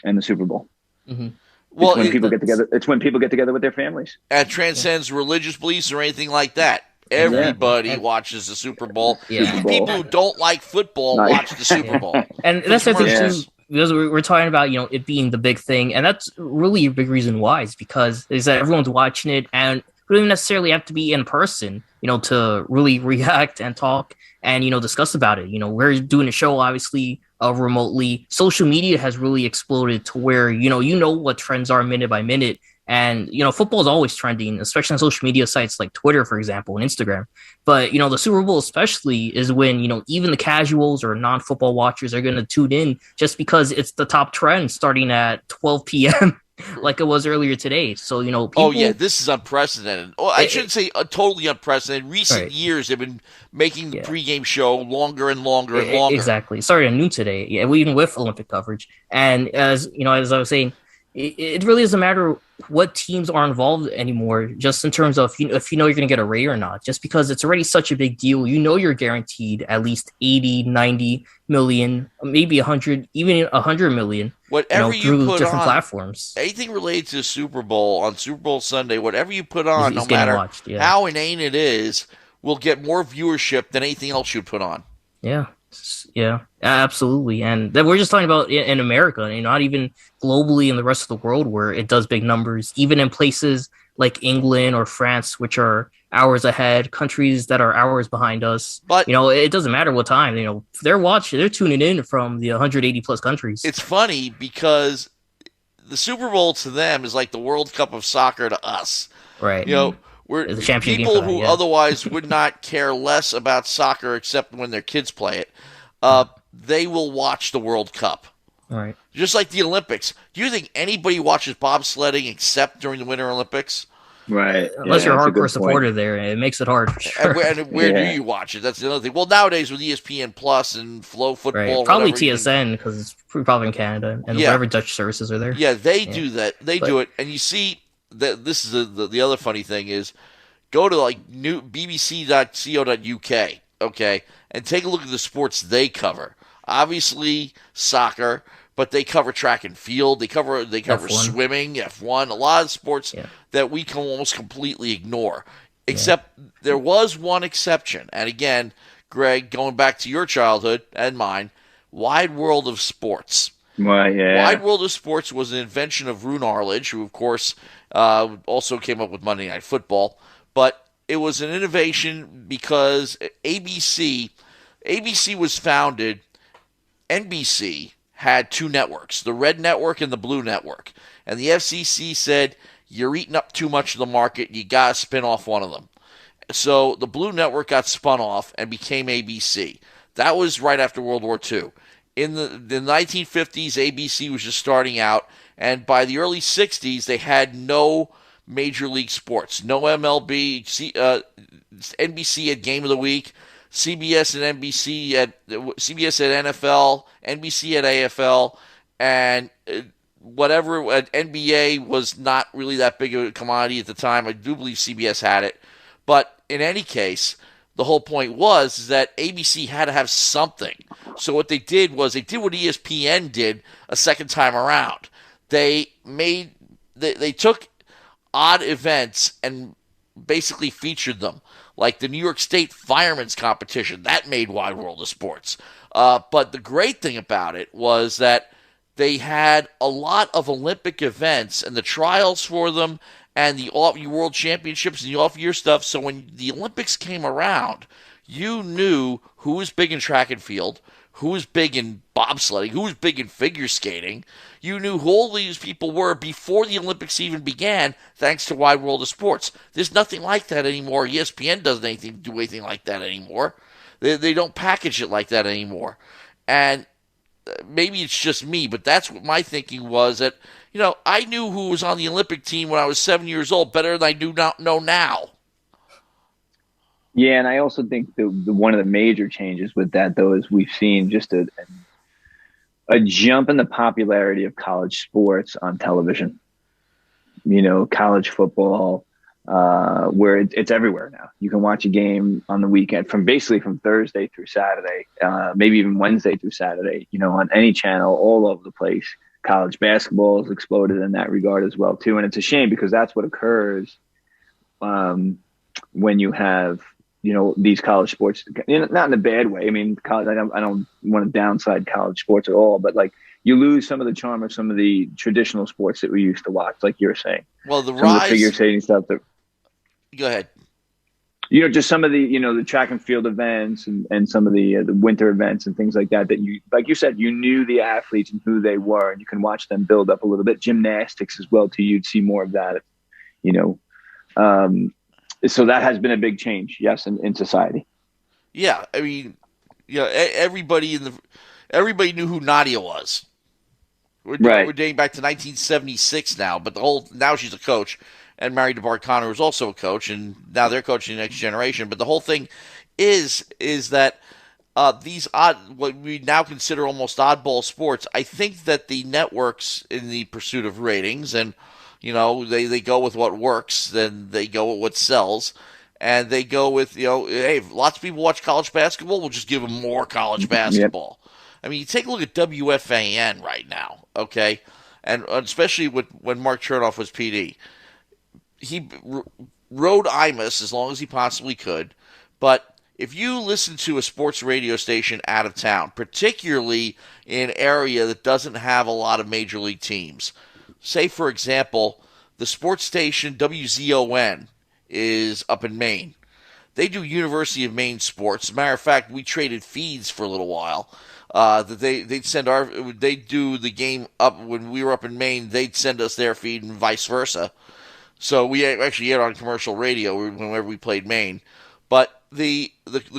Speaker 3: and the Super Bowl.
Speaker 2: Mm-hmm.
Speaker 3: Well, when people get together. It's when people get together with their families.
Speaker 1: It transcends religious beliefs or anything like that. Everybody watches the Super Bowl.
Speaker 2: Yeah.
Speaker 1: People who don't like football watch the Super Bowl.
Speaker 2: And that's the thing too, because we're talking about, you know, it being the big thing, and that's really a big reason why, is because is that everyone's watching it, and we don't necessarily have to be in person, you know, to really react and talk and, you know, discuss about it. You know, we're doing a show obviously remotely. Social media has really exploded to where, you know what trends are minute by minute. And, you know, football is always trending, especially on social media sites like Twitter, for example, and Instagram. But, you know, the Super Bowl especially is when, you know, even the casuals or non-football watchers are going to tune in just because it's the top trend starting at 12 p.m. like it was earlier today. So, you know, people...
Speaker 1: this is unprecedented. I shouldn't say totally unprecedented. In recent years, they've been making the pregame show longer and longer and longer.
Speaker 2: Exactly. It started at noon today, even with Olympic coverage. And as I was saying, it really doesn't matter what teams are involved anymore, just in terms of if you're going to get a rate or not, just because it's already such a big deal. You're guaranteed at least 80, 90 million, maybe 100, even 100 million.
Speaker 1: Whatever
Speaker 2: through
Speaker 1: put
Speaker 2: different
Speaker 1: on,
Speaker 2: platforms.
Speaker 1: Anything related to the Super Bowl on Super Bowl Sunday, whatever you put on, no matter
Speaker 2: watched,
Speaker 1: how inane it is, will get more viewership than anything else you'd put on.
Speaker 2: Yeah. Yeah, absolutely. And then we're just talking about in America, and not even globally in the rest of the world where it does big numbers, even in places like England or France, which are hours ahead, countries that are hours behind us.
Speaker 1: But
Speaker 2: It doesn't matter what time, they're tuning in from the 180 plus countries.
Speaker 1: it's funny because the Super Bowl to them is like the World Cup of soccer to us.
Speaker 2: Right.
Speaker 1: You know, we're
Speaker 2: The championship game
Speaker 1: people
Speaker 2: for that,
Speaker 1: who
Speaker 2: yeah.
Speaker 1: otherwise would not care less about soccer except when their kids play it. They will watch the World Cup.
Speaker 2: All right.
Speaker 1: Just like the Olympics. Do you think anybody watches bobsledding except during the Winter Olympics?
Speaker 3: Right.
Speaker 2: Unless
Speaker 3: Yeah,
Speaker 2: you're a
Speaker 3: that's a
Speaker 2: hardcore
Speaker 3: good point.
Speaker 2: supporter there, it makes it hard for sure.
Speaker 1: And where do
Speaker 3: Yeah.
Speaker 1: you watch it? That's the other thing. Well, nowadays with ESPN Plus and Flow Football,
Speaker 2: Right. Probably
Speaker 1: whatever,
Speaker 2: TSN because it's probably in Canada and
Speaker 1: Yeah.
Speaker 2: whatever Dutch services are there.
Speaker 1: Yeah, they
Speaker 2: Yeah.
Speaker 1: do that. They
Speaker 2: But-
Speaker 1: do it, and you see that this is the other funny thing is go to like new bbc.co.uk, okay, and take a look at the sports they cover. Obviously, soccer, but they cover track and field. They cover
Speaker 2: F1.
Speaker 1: swimming, F1, a lot of sports
Speaker 2: Yeah.
Speaker 1: that we can almost completely ignore. Except there was one exception, and again, Greg, going back to your childhood and mine, Wide World of Sports.
Speaker 3: Right. Yeah.
Speaker 1: Wide World of Sports was an invention of Roone Arledge, who, of course, also came up with Monday Night Football. But it was an innovation because ABC was founded. NBC had two networks, the Red Network and the Blue Network. And the FCC said, you're eating up too much of the market. You got to spin off one of them. So the Blue Network got spun off and became ABC. That was right after World War II. In the 1950s, ABC was just starting out, and by the early 60s, they had no major league sports, no MLB. NBC had Game of the Week, CBS and CBS had NFL, NBC had AFL, and whatever NBA was not really that big of a commodity at the time. I do believe CBS had it, but in any case, the whole point was that ABC had to have something. So what they did was they did what ESPN did a second time around. They took odd events and basically featured them, like the New York State Firemen's Competition. That made Wide World of Sports. But the great thing about it was that they had a lot of Olympic events and the trials for them and the World Championships and the off-year stuff. So when the Olympics came around, you knew who was big in track and field, who was big in bobsledding, who was big in figure skating. You knew who all these people were before the Olympics even began, thanks to Wide World of Sports. There's nothing like that anymore. ESPN doesn't do anything like that anymore. They don't package it like that anymore. And maybe it's just me, but that's what my thinking was, that, I knew who was on the Olympic team when I was 7 years old better than I do not know now.
Speaker 3: Yeah, and I also think the one of the major changes with that, though, is we've seen just a jump in the popularity of college sports on television. College football, where it's everywhere now. You can watch a game on the weekend from Thursday through Saturday, maybe even Wednesday through Saturday, on any channel all over the place. College basketball has exploded in that regard as well, too. And it's a shame because that's what occurs when you have, these college sports, not in a bad way. I mean, college, I don't want to downside college sports at all, but like you lose some of the charm of some of the traditional sports that we used to watch, like you're saying.
Speaker 1: Well, the
Speaker 3: some of the figure skating stuff that.
Speaker 1: Go ahead.
Speaker 3: Just some of the, the track and field events and some of the winter events and things like that you, like you said, you knew the athletes and who they were, and you can watch them build up a little bit. Gymnastics as well, too. You'd see more of that, so that has been a big change, yes, in society.
Speaker 1: Yeah, I mean, everybody knew who Nadia was. We're dating back to 1976 now, but now she's a coach and married to Bart Connor, who's also a coach, and now they're coaching the next generation. But the whole thing is that these what we now consider almost oddball sports, I think that the networks, in the pursuit of ratings, and they go with what works, then they go with what sells, and they go with, hey, if lots of people watch college basketball, we'll just give them more college basketball. Yep. I mean, you take a look at WFAN right now, okay, and especially when Mark Chernoff was PD. He rode Imus as long as he possibly could, But if you listen to a sports radio station out of town, particularly in an area that doesn't have a lot of major league teams, say, for example, the sports station WZON is up in Maine. They do University of Maine sports. As a matter of fact, we traded feeds for a little while. That they'd do the game up when we were up in Maine. They'd send us their feed and vice versa. So we actually aired on commercial radio whenever we played Maine. But the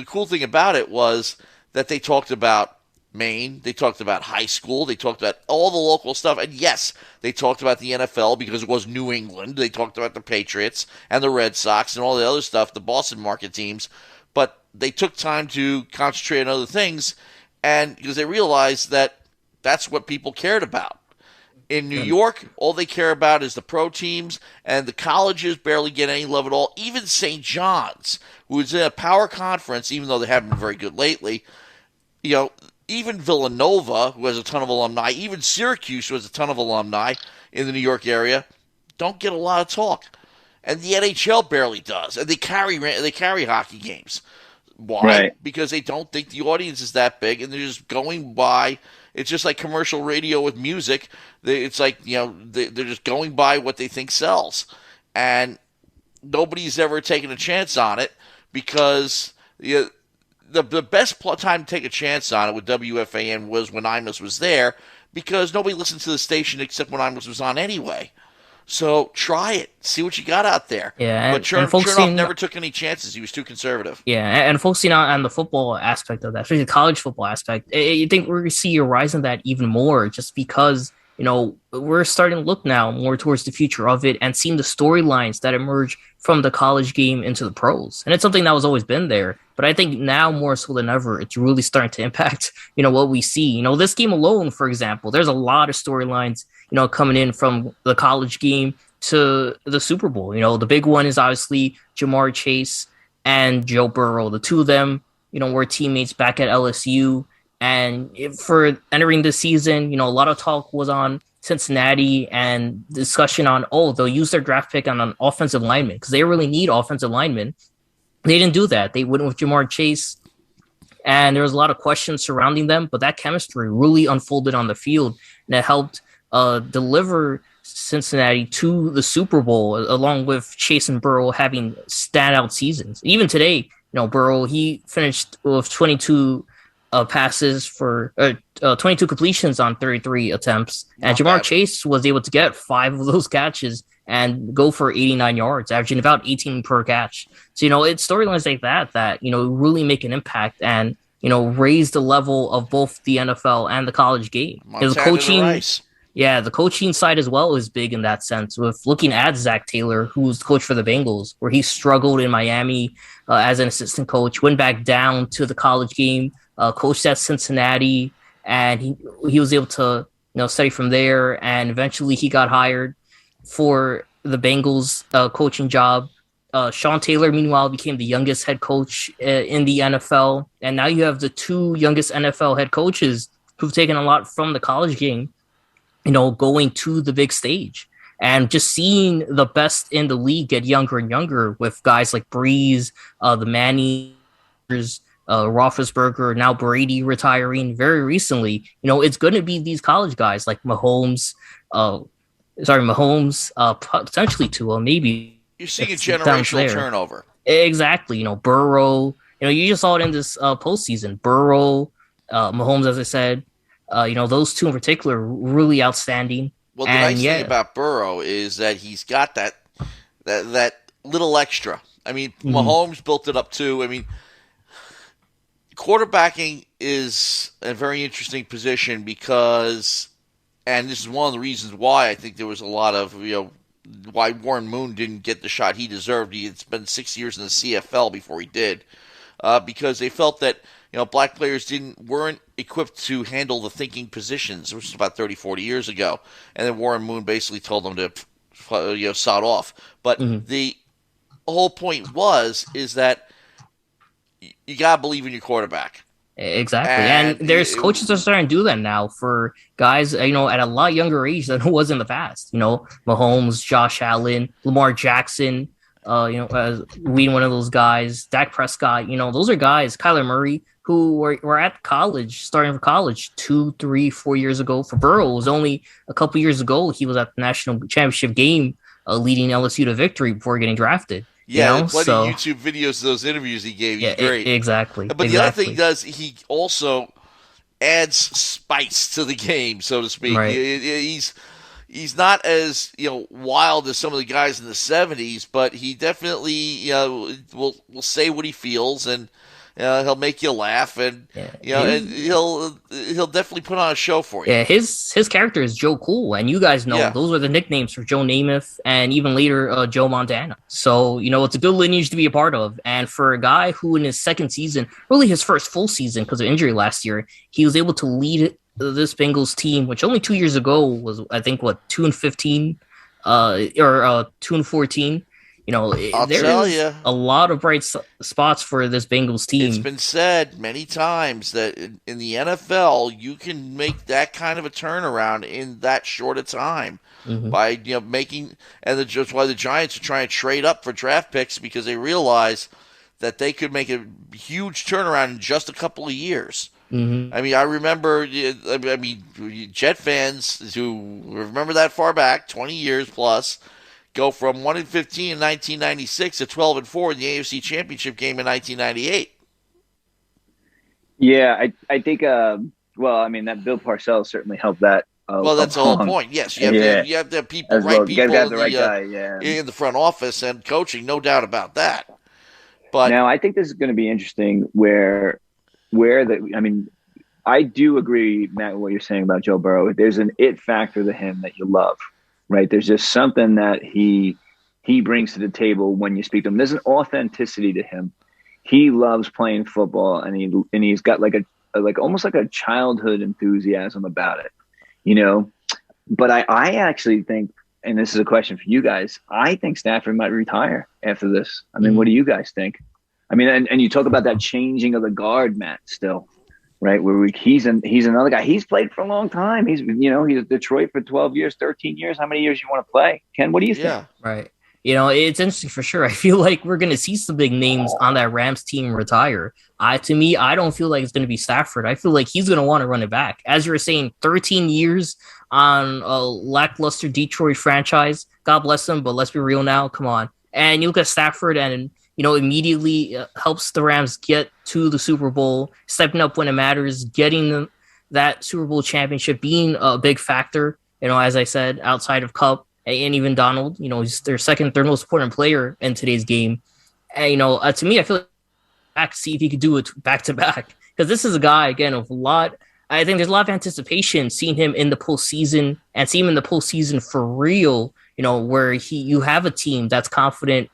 Speaker 1: cool thing about it was that they talked about Maine, they talked about high school, they talked about all the local stuff, and yes, they talked about the NFL because it was New England. They talked about the Patriots and the Red Sox and all the other stuff, the Boston market teams, but they took time to concentrate on other things, and because they realized that that's what people cared about. In New York, all they care about is the pro teams, and the colleges barely get any love at all. Even St. John's, who is in a power conference, even though they haven't been very good lately, even Villanova, who has a ton of alumni, even Syracuse, who has a ton of alumni in the New York area, don't get a lot of talk. And the NHL barely does. And they carry hockey games. Why? Right. Because they don't think the audience is that big, and they're just going by. It's just like commercial radio with music. It's like, they're just going by what they think sells. And nobody's ever taken a chance on it because the best time to take a chance on it with WFAN was when Imus was there, because nobody listened to the station except when Imus was on anyway. So try it. See what you got out there.
Speaker 2: Yeah,
Speaker 1: but Chernoff never took any chances. He was too conservative.
Speaker 2: Yeah, and focusing on the football aspect of that, especially the college football aspect, you think we're going to see a rise in that even more just because, we're starting to look now more towards the future of it and seeing the storylines that emerge from the college game into the pros. And it's something that was always been there. But I think now more so than ever, it's really starting to impact, what we see. This game alone, for example, there's a lot of storylines, coming in from the college game to the Super Bowl. The big one is obviously Jamar Chase and Joe Burrow. The two of them, were teammates back at LSU. And for entering this season, a lot of talk was on Cincinnati and discussion on, they'll use their draft pick on an offensive lineman because they really need offensive linemen. They didn't do that. They went with Jamar Chase, and there was a lot of questions surrounding them, but that chemistry really unfolded on the field, and it helped deliver Cincinnati to the Super Bowl, along with Chase and Burrow having standout seasons. Even today, Burrow, he finished with 22 passes for 22 completions on 33 attempts, and Jamar Chase was able to get 5 of those catches and go for 89 yards, averaging about 18 per catch. So, it's storylines like that, really make an impact and, raise the level of both the NFL and the college game. The coaching side as well is big in that sense, with looking at Zach Taylor, who's the coach for the Bengals, where he struggled in Miami as an assistant coach, went back down to the college game, coached at Cincinnati, and he was able to, study from there, and eventually he got hired for the Bengals coaching job. Sean Taylor, meanwhile, became the youngest head coach in the NFL. And now you have the 2 youngest NFL head coaches who've taken a lot from the college game, going to the big stage. And just seeing the best in the league get younger and younger with guys like Breeze, the Manning, Roethlisberger, now Brady retiring very recently. It's going to be these college guys like Mahomes, potentially Tua, maybe.
Speaker 1: You're seeing a generational turnover.
Speaker 2: Exactly. Burrow, you just saw it in this postseason. Burrow, Mahomes, as I said, those 2 in particular, really outstanding.
Speaker 1: Well, the nice thing about Burrow is that he's got that little extra. I mean, Mahomes built it up too. I mean, quarterbacking is a very interesting position because, and this is one of the reasons why I think there was a lot of, why Warren Moon didn't get the shot he deserved. He had spent 6 years in the CFL before he did, because they felt that, black players weren't equipped to handle the thinking positions, which was about 30, 40 years ago. And then Warren Moon basically told them to, sod off. But the whole point is that you got to believe in your quarterback.
Speaker 2: Exactly. And there's coaches that are starting to do that now for guys, at a lot younger age than it was in the past. Mahomes, Josh Allen, Lamar Jackson, as being one of those guys. Dak Prescott, those are guys. Kyler Murray, who were at college, starting for college 2, 3, 4 years ago. For Burrow, it was only a couple years ago he was at the national championship game, leading LSU to victory before getting drafted.
Speaker 1: Yeah, plenty of
Speaker 2: So
Speaker 1: YouTube videos of those interviews he gave. He's
Speaker 2: yeah,
Speaker 1: great.
Speaker 2: exactly,
Speaker 1: But the other thing he does, he also adds spice to the game, so to speak.
Speaker 2: Right.
Speaker 1: He's not as wild as some of the guys in the '70s, but he definitely will say what he feels, and he'll make you laugh, and and he'll definitely put on a show for you.
Speaker 2: Yeah, his character is Joe Cool, and you guys know those were the nicknames for Joe Namath and even later Joe Montana. So it's a good lineage to be a part of. And for a guy who in his second season, really his first full season because of injury last year, he was able to lead this Bengals team, which only 2 years ago was I think 2-15, or 2-14.
Speaker 1: I'll tell you,
Speaker 2: a lot of bright spots for this Bengals team.
Speaker 1: It's been said many times that in the NFL, you can make that kind of a turnaround in that short a time by making, and that's why the Giants are trying to trade up for draft picks, because they realize that they could make a huge turnaround in just a couple of years. I mean, I remember, Jet fans who remember that far back, 20 years plus, go from 1-15 in 1996 to 12-4 in the AFC Championship game in 1998.
Speaker 3: Yeah, I think. That Bill Parcells certainly helped that.
Speaker 1: Well, that's the whole point. Yes, you have to have people, people in the front office and coaching, no doubt about that. But
Speaker 3: now I think this is going to be interesting. I do agree, Matt, with what you're saying about Joe Burrow. There's an it factor to him that you love. Right. There's just something that he brings to the table when you speak to him. There's an authenticity to him. He loves playing football, and he's got almost like a childhood enthusiasm about it, But I actually think, and this is a question for you guys, I think Stafford might retire after this. I mean, what do you guys think? I mean, and you talk about that changing of the guard, Matt, still. Right, where he's another guy. He's played for a long time. He's at Detroit for 12 years, 13 years. How many years you want to play? Ken, what do you think?
Speaker 2: Yeah, right. It's interesting for sure. I feel like we're going to see some big names on that Rams team retire. To me, I don't feel like it's going to be Stafford. I feel like he's going to want to run it back. As you were saying, 13 years on a lackluster Detroit franchise. God bless them, but let's be real now. Come on. And you look at Stafford and immediately helps the Rams get to the Super Bowl, stepping up when it matters, getting them that Super Bowl championship, being a big factor, as I said, outside of Kupp and even Donald, he's their third most important player in today's game. And, to me, I feel like back to see if he could do it back to back, because this is a guy, again, of a lot. I think there's a lot of anticipation seeing him in the postseason and seeing him in the postseason for real, where you have a team that's confident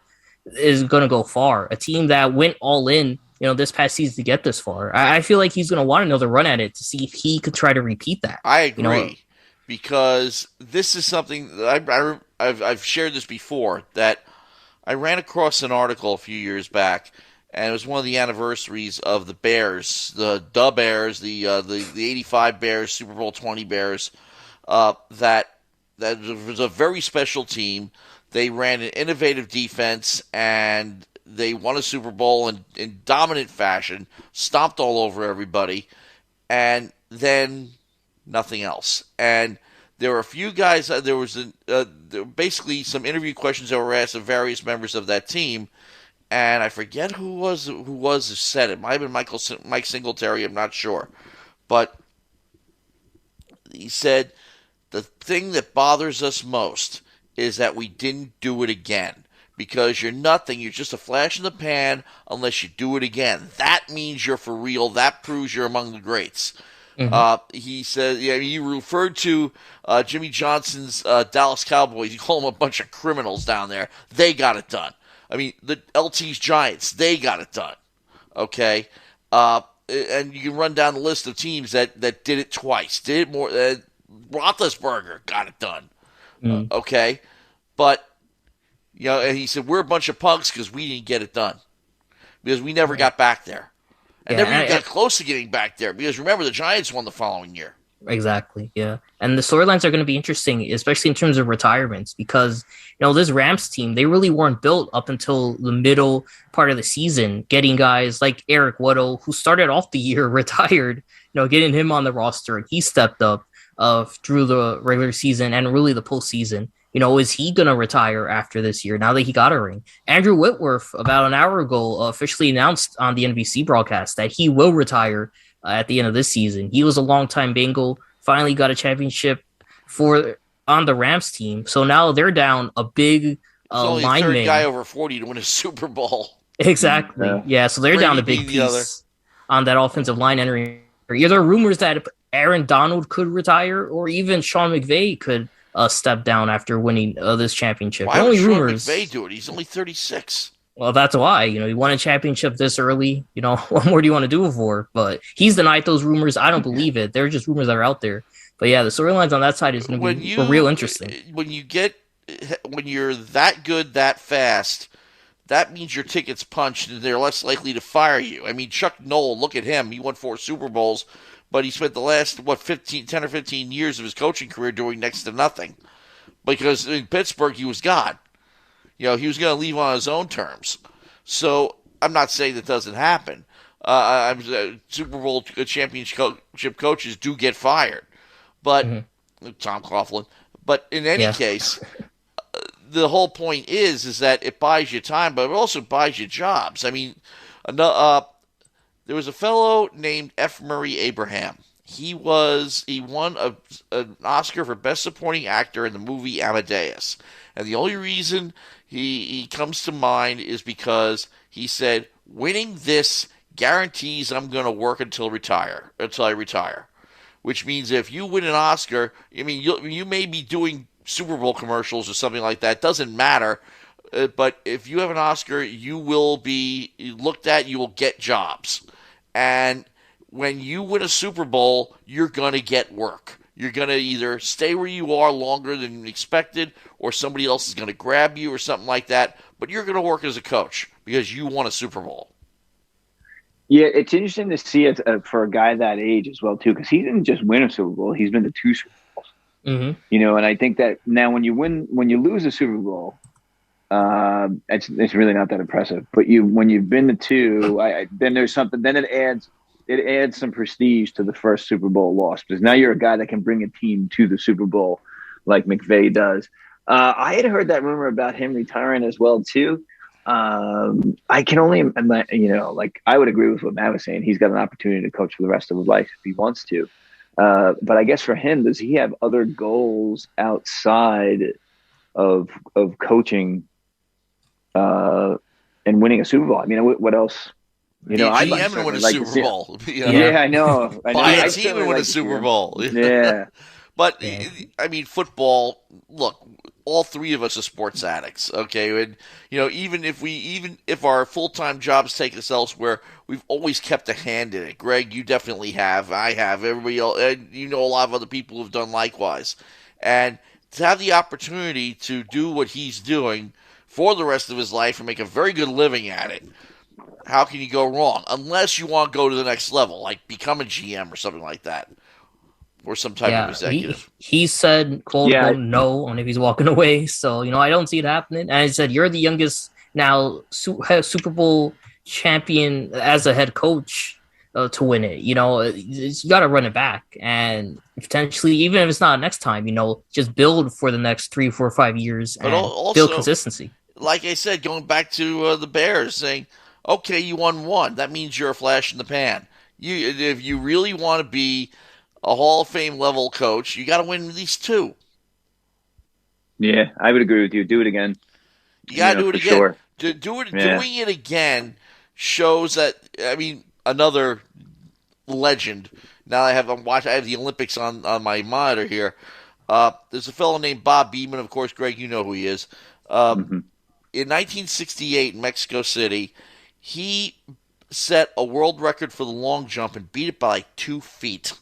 Speaker 2: is going to go far, a team that went all in, this past season to get this far. I feel like he's going to want another run at it to see if he could try to repeat that.
Speaker 1: I agree, because this is something that I've shared this before, that I ran across an article a few years back, and it was one of the anniversaries of the Bears, the Bears, the 85 Bears, Super Bowl 20 Bears, that was a very special team. They ran an innovative defense, and they won a Super Bowl in dominant fashion, stomped all over everybody, and then nothing else. And there were a few guys, there were basically some interview questions that were asked of various members of that team, and I forget who said it. It might have been Mike Singletary, I'm not sure. But he said, the thing that bothers us most is that we didn't do it again. Because you're nothing. You're just a flash in the pan unless you do it again. That means you're for real. That proves you're among the greats. He said, he referred to Jimmy Johnson's Dallas Cowboys. You call them a bunch of criminals down there. They got it done. I mean, the LT's Giants, they got it done. Okay? And you can run down the list of teams that did it twice. Did it more. Roethlisberger got it done. Okay? But, and he said, we're a bunch of punks because we didn't get it done. Because we never got back there. And never even got close to getting back there. Because remember, the Giants won the following year.
Speaker 2: Exactly. Yeah. And the storylines are going to be interesting, especially in terms of retirements, because, this Rams team, they really weren't built up until the middle part of the season, getting guys like Eric Weddle, who started off the year retired, getting him on the roster. And he stepped up through the regular season and really the postseason. Is he going to retire after this year now that he got a ring? Andrew Whitworth, about an hour ago, officially announced on the NBC broadcast that he will retire at the end of this season. He was a longtime Bengal, finally got a championship on the Rams team. So now they're down a big
Speaker 1: He's only the third
Speaker 2: lineman.
Speaker 1: guy over 40 to win a Super Bowl.
Speaker 2: Exactly. Yeah, so they're
Speaker 1: Brady
Speaker 2: down a big
Speaker 1: being the other.
Speaker 2: piece on that offensive line entering. There are rumors that Aaron Donald could retire, or even Sean McVay could step down after winning this championship.
Speaker 1: Why would
Speaker 2: Only
Speaker 1: Sean
Speaker 2: rumors.
Speaker 1: McVay do it? He's only 36.
Speaker 2: Well, that's why, he won a championship this early. What more do you want to do it for? But he's denied those rumors. I don't believe it. They're just rumors that are out there. But yeah, the storylines on that side is going to be real interesting.
Speaker 1: When you're that good that fast, that means your ticket's punched and they're less likely to fire you. I mean, Chuck Noll, look at him. He won 4 Super Bowls, but he spent the last, 10 or 15 years of his coaching career doing next to nothing. Because in Pittsburgh, he was God. He was going to leave on his own terms. So I'm not saying that doesn't happen. Super Bowl championship coaches do get fired. But Tom Coughlin. But in any case, the whole point is that it buys you time, but it also buys you jobs. I mean, there was a fellow named F. Murray Abraham. He won an Oscar for Best Supporting Actor in the movie Amadeus. And the only reason he comes to mind is because he said, winning this guarantees I'm going to work until I retire. Which means if you win an Oscar, I mean, you may be doing Super Bowl commercials or something like that. It doesn't matter. But if you have an Oscar, you will be looked at. You will get jobs. And when you win a Super Bowl, you're going to get work. You're going to either stay where you are longer than expected, or somebody else is going to grab you or something like that. But you're going to work as a coach because you won a Super Bowl.
Speaker 3: Yeah, it's interesting to see it for a guy that age as well, too, because he didn't just win a Super Bowl. He's been to 2 Super Bowls.
Speaker 2: Mm-hmm.
Speaker 3: And I think that now when you lose a Super Bowl, it's really not that impressive. But when you've been to 2, then there's something. Then it adds some prestige to the first Super Bowl loss, because now you're a guy that can bring a team to the Super Bowl like McVay does. I had heard that rumor about him retiring as well, too. I can only, I would agree with what Matt was saying. He's got an opportunity to coach for the rest of his life if he wants to. But I guess for him, does he have other goals outside of coaching and winning a Super Bowl? I mean, what else?
Speaker 1: I'd like to win a Super Bowl.
Speaker 3: Yeah, I know.
Speaker 1: Buy a team and win a Super Bowl.
Speaker 3: Yeah.
Speaker 1: But, I mean, football, look, all 3 of us are sports addicts, okay? And, even if our full-time jobs take us elsewhere, we've always kept a hand in it. Greg, you definitely have. I have. Everybody else, and a lot of other people have done likewise. And to have the opportunity to do what he's doing for the rest of his life and make a very good living at it, how can you go wrong? Unless you want to go to the next level, like become a GM or something like that. Or some type of executive.
Speaker 2: He said, quote, no, on if he's walking away. So, I don't see it happening. And I said, you're the youngest now Super Bowl champion as a head coach to win it. You got to run it back. And potentially, even if it's not next time, just build for the next 3, 4, 5 years and also, build consistency.
Speaker 1: Like I said, going back to the Bears, saying, okay, you won 1. That means you're a flash in the pan. If you really want to be a Hall of Fame level coach, you got to win at least 2.
Speaker 3: Yeah, I would agree with you. Do it again.
Speaker 1: You got to do it again.
Speaker 3: Sure.
Speaker 1: Doing it again shows that, I mean, another legend. Now I have the Olympics on my monitor here. There's a fellow named Bob Beamon. Of course, Greg, you know who he is. In 1968 in Mexico City, he set a world record for the long jump and beat it by like 2 feet.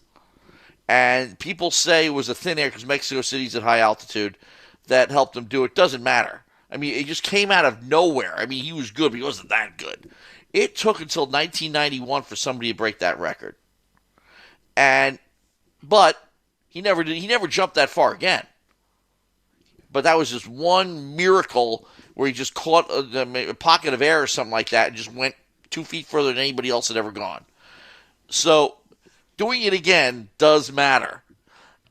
Speaker 1: And people say it was a thin air because Mexico City's at high altitude that helped him do it. Doesn't matter. I mean, it just came out of nowhere. I mean, he was good, but he wasn't that good. It took until 1991 for somebody to break that record. But He never did. He never jumped that far again. But that was just one miracle where he just caught a pocket of air or something like that and just went 2 feet further than anybody else had ever gone. So doing it again does matter.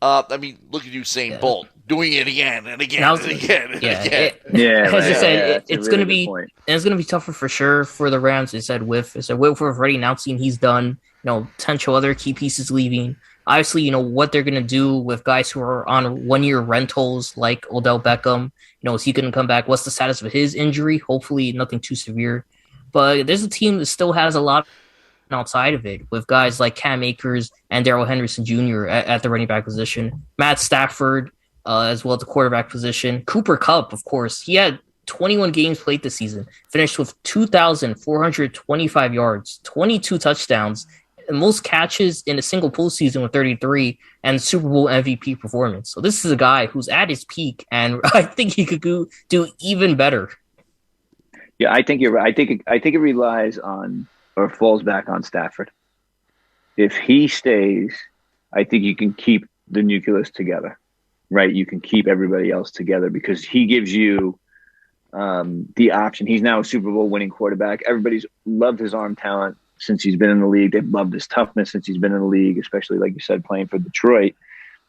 Speaker 1: I mean, look at Usain Bolt doing it again and again and again and again.
Speaker 2: As I said, it's going to be tougher for sure for the Rams. They said Whitworth already announcing he's done. Potential other key pieces leaving. Obviously, what they're going to do with guys who are on 1-year rentals like Odell Beckham. Is he going to come back? What's the status of his injury? Hopefully, nothing too severe. But there's a team that still has a lot outside of it with guys like Cam Akers and Darrell Henderson Jr. at the running back position. Matt Stafford as well at the quarterback position. Cooper Kupp, of course. He had 21 games played this season, finished with 2,425 yards, 22 touchdowns, most catches in a single postseason with 33, and Super Bowl MVP performance. So this is a guy who's at his peak, and I think he could do even better.
Speaker 3: Yeah, I think you're right. I think it relies on or falls back on Stafford. If he stays, I think you can keep the nucleus together, right? You can keep everybody else together because he gives you the option. He's now a Super Bowl winning quarterback. Everybody's loved his arm talent since he's been in the league. They've loved his toughness since he's been in the league, especially, like you said, playing for Detroit.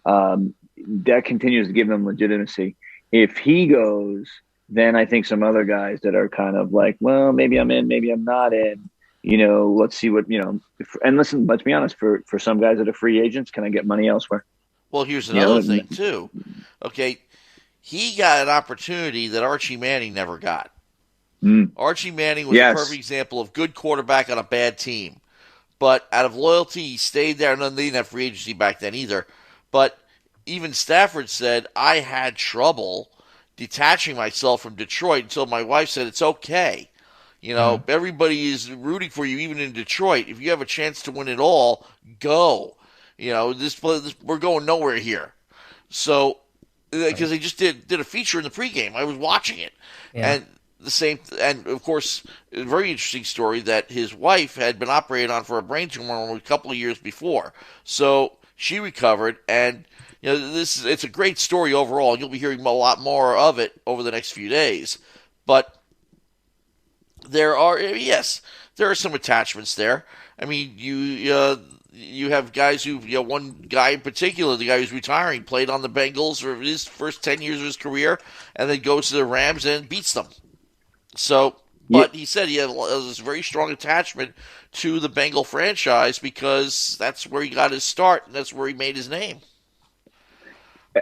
Speaker 3: That continues to give them legitimacy. If he goes, then I think some other guys that are kind of like, well, maybe I'm in, maybe I'm not in. Let's see what, and listen, let's be honest, for some guys that are free agents, can I get money elsewhere?
Speaker 1: Well, here's another thing, too. Okay, he got an opportunity that Archie Manning never got. Archie Manning was a perfect example of good quarterback on a bad team. But out of loyalty, he stayed there. And they didn't have free agency back then either. But even Stafford said, I had trouble detaching myself from Detroit until my wife said, it's okay. Everybody is rooting for you, even in Detroit. If you have a chance to win it all, go. We're going nowhere here. So, because they just did a feature in the pregame. I was watching it. And and of course, a very interesting story that his wife had been operated on for a brain tumor a couple of years before. So she recovered, and it's a great story overall. And you'll be hearing a lot more of it over the next few days. But there are some attachments there. I mean, you have guys who, one guy in particular, the guy who's retiring, played on the Bengals for his first 10 years of his career, and then goes to the Rams and beats them. So, but he said he had this very strong attachment to the Bengal franchise because that's where he got his start and that's where he made his name.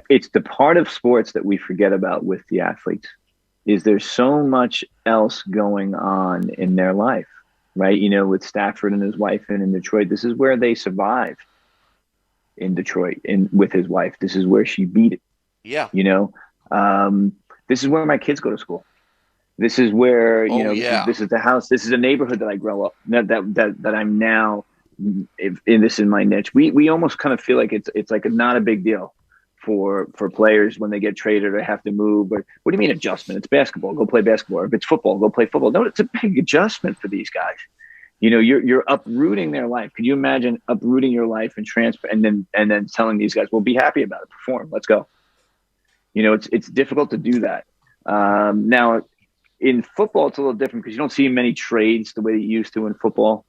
Speaker 3: It's the part of sports that we forget about with the athletes. Is there's so much else going on in their life, right? With Stafford and his wife and in Detroit, this is where they survived in Detroit with his wife. This is where she beat it. Yeah. This is where my kids go to school. This is where, this is the house. This is a neighborhood that I grow up, that I'm now in my niche. We almost kind of feel like it's like not a big deal for players when they get traded or have to move. But what do you mean adjustment? It's basketball. Go play basketball. Or if it's football, go play football. No, it's a big adjustment for these guys. You're uprooting their life. Could you imagine uprooting your life and transfer and then telling these guys, well, be happy about it, perform, let's go. It's difficult to do that. Now in football, it's a little different because you don't see many trades the way that you used to in football.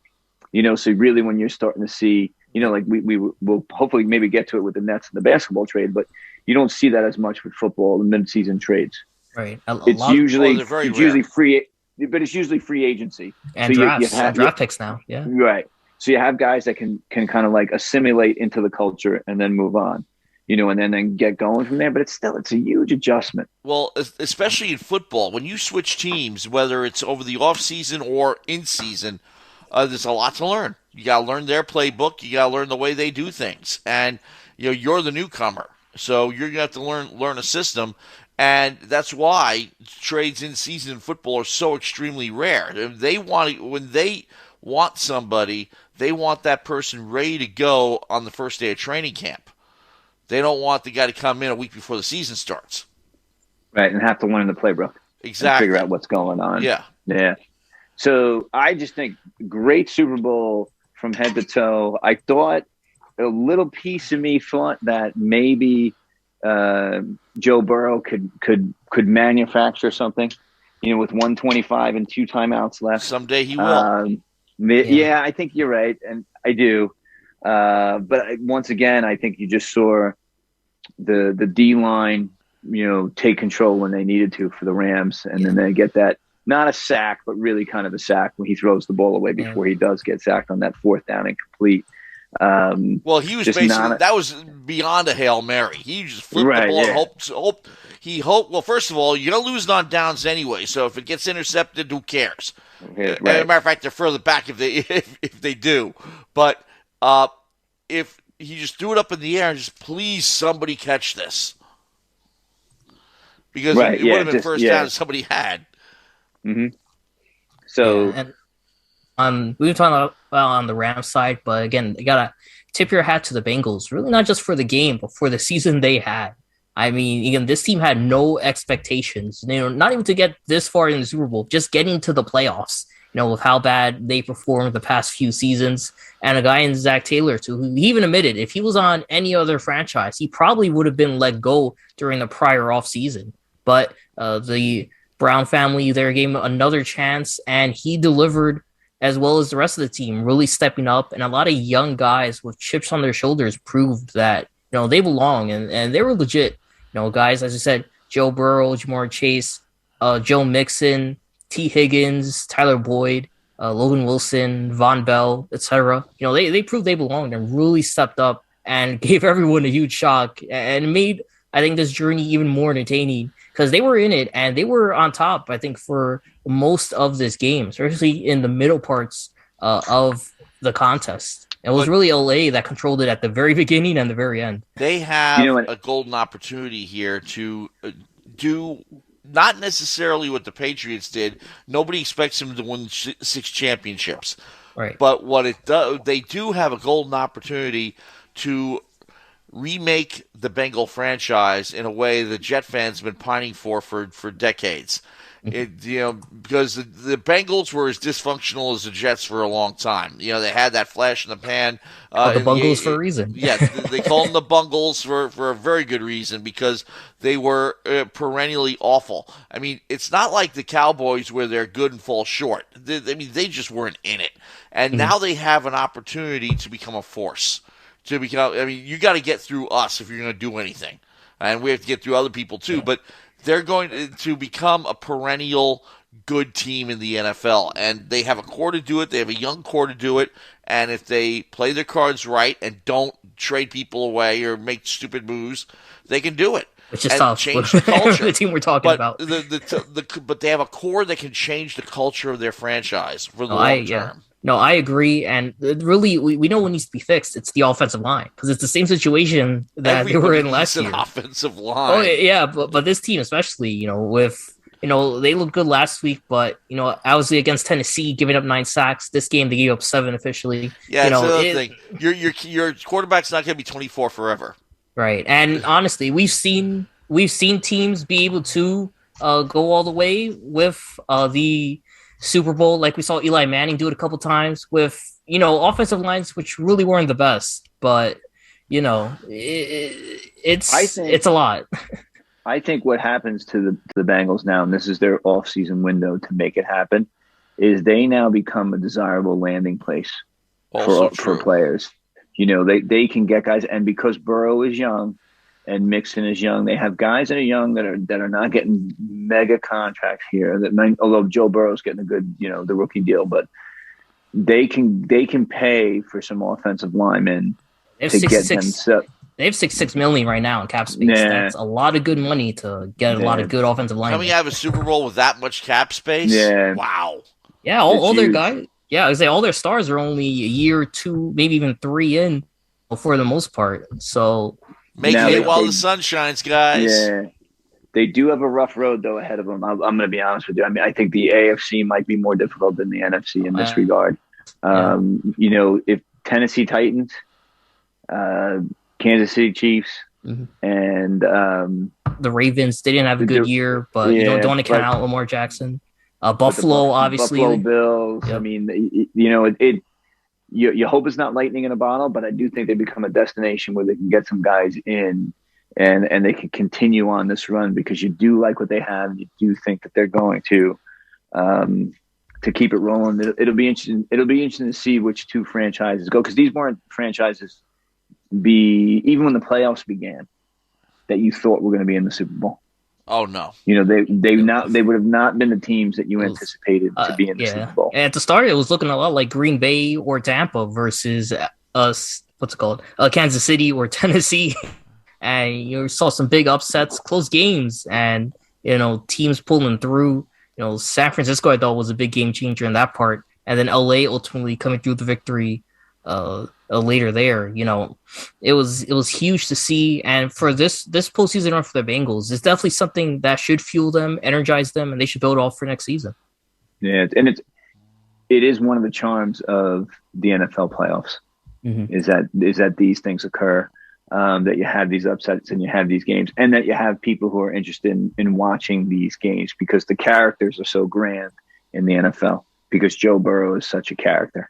Speaker 3: So really when you're starting to see, like we will hopefully maybe get to it with the Nets and the basketball trade, but you don't see that as much with football, the mid-season trades.
Speaker 2: Right.
Speaker 3: It's usually free, but it's usually free agency.
Speaker 2: And so draft picks now. Yeah.
Speaker 3: Right. So you have guys that can kind of like assimilate into the culture and then move on, and then get going from there. But it's a huge adjustment.
Speaker 1: Well, especially in football, when you switch teams, whether it's over the off season or in season, there's a lot to learn. You got to learn their playbook. You got to learn the way they do things. And, you're the newcomer. So you're going to have to learn a system. And that's why trades in season in football are so extremely rare. When they want somebody, they want that person ready to go on the first day of training camp. They don't want the guy to come in a week before the season starts.
Speaker 3: Right, and have to learn the playbook.
Speaker 1: Exactly.
Speaker 3: And figure out what's going on.
Speaker 1: Yeah.
Speaker 3: Yeah. So I just think great Super Bowl from head to toe. I thought a little piece of me thought that maybe Joe Burrow could manufacture something, with 125 and 2 timeouts left.
Speaker 1: Someday he will.
Speaker 3: Yeah, I think you're right, and I do. But once again, I think you just saw the D line, take control when they needed to for the Rams, and then they get that, not a sack, but really kind of a sack when he throws the ball away before he does get sacked on that 4th down and complete.
Speaker 1: Well, he was basically that was beyond a Hail Mary. He just flipped the ball and hoped. Well, first of all, you're gonna lose on downs anyway, so if it gets intercepted, who cares? As a matter of fact, they're further back if they do. But if he just threw it up in the air and just please somebody catch this, because it would have been first down if somebody had.
Speaker 3: Mm-hmm. So.
Speaker 2: We were talking about on the Rams side, but again, you gotta tip your hat to the Bengals. Really, not just for the game, but for the season they had. I mean, again, this team had no expectations. Not even to get this far in the Super Bowl, just getting to the playoffs. With how bad they performed the past few seasons, and a guy in Zach Taylor too, who he even admitted if he was on any other franchise, he probably would have been let go during the prior offseason. But the Brown family there gave him another chance, and he delivered, as well as the rest of the team, really stepping up. And a lot of young guys with chips on their shoulders proved that, they belong and they were legit. Guys, as I said, Joe Burrow, Jamar Chase, Joe Mixon, T. Higgins, Tyler Boyd, Logan Wilson, Von Bell, etc. They proved they belonged and really stepped up and gave everyone a huge shock and made, I think, this journey even more entertaining, because they were in it and they were on top, I think, for most of this game, especially in the middle parts of the contest. It was really LA that controlled it at the very beginning and the very end.
Speaker 1: They have a golden opportunity here to do not necessarily what the Patriots did. Nobody expects them to win 6 championships.
Speaker 2: Right.
Speaker 1: But what it does, they do have a golden opportunity to remake the Bengal franchise in a way the Jet fans have been pining for decades. Because the Bengals were as dysfunctional as the Jets for a long time. They had that flash in the pan.
Speaker 2: The Bungles for a reason.
Speaker 1: Yeah, they call them the Bungles for a very good reason, because they were perennially awful. I mean, it's not like the Cowboys where they're good and fall short. They just weren't in it. And now they have an opportunity to become a force. You got to get through us if you're going to do anything. And we have to get through other people too. But they're going to become a perennial good team in the NFL. And they have a core to do it. They have a young core to do it. And if they play their cards right and don't trade people away or make stupid moves, they can do it.
Speaker 2: Which is tough.
Speaker 1: Change the culture.
Speaker 2: The team we're talking about.
Speaker 1: But they have a core that can change the culture of their franchise for the long term.
Speaker 2: No, I agree. And really, we know what needs to be fixed. It's the offensive line, because it's the same situation that they were in last year.
Speaker 1: Offensive line.
Speaker 2: Oh, yeah. But this team, especially, with, they looked good last week, but, obviously against Tennessee, giving up 9 sacks. This game, they gave up 7 officially.
Speaker 1: Yeah, that's another thing. Your quarterback's not going to be 24 forever.
Speaker 2: Right. And honestly, we've seen teams be able to go all the way with the Super Bowl, like we saw Eli Manning do it a couple times with, offensive lines which really weren't the best, but it's a lot.
Speaker 3: I think what happens to the Bengals now, and this is their off-season window to make it happen, is they now become a desirable landing place for players. They can get guys, and because Burrow is young and Mixon is young, they have guys that are young that are not getting mega contracts here. Although Joe Burrow's getting a good, the rookie deal, but they can pay for some offensive linemen to get them.
Speaker 2: They have $6 million right now in cap space. That's a lot of good money to get a lot of good offensive linemen.
Speaker 1: Coming out of a Super Bowl with that much cap space?
Speaker 3: Yeah.
Speaker 1: Wow.
Speaker 2: Yeah, all their guys. Yeah, I would say all their stars are only a year or 2, maybe even 3 in for the most part. So
Speaker 1: making it while the sun shines, guys. Yeah.
Speaker 3: They do have a rough road, though, ahead of them. I'm going to be honest with you. I mean, I think the AFC might be more difficult than the NFC in this regard. If Tennessee Titans, Kansas City Chiefs, and
Speaker 2: the Ravens, they didn't have a good year, but don't want to count out Lamar Jackson. Buffalo, obviously.
Speaker 3: Buffalo Bills. Yep. I mean, you hope it's not lightning in a bottle, but I do think they become a destination where they can get some guys in and they can continue on this run because you do like what they have. And you do think that they're going to keep it rolling. It'll be interesting. It'll be interesting to see which two franchises go because these weren't franchises even when the playoffs began that you thought were going to be in the Super Bowl.
Speaker 1: Oh no!
Speaker 3: You know they would have not been the teams that you anticipated to be in the Super Bowl.
Speaker 2: And at the start, it was looking a lot like Green Bay or Tampa versus Kansas City or Tennessee, and you saw some big upsets, close games, and teams pulling through. San Francisco I thought was a big game changer in that part, and then LA ultimately coming through the victory. Later there, it was huge to see, and for this postseason run for the Bengals, it's definitely something that should fuel them, energize them, and they should build off for next season.
Speaker 3: Yeah, and it is one of the charms of the NFL playoffs is that these things occur, that you have these upsets and you have these games, and that you have people who are interested in watching these games because the characters are so grand in the NFL because Joe Burrow is such a character.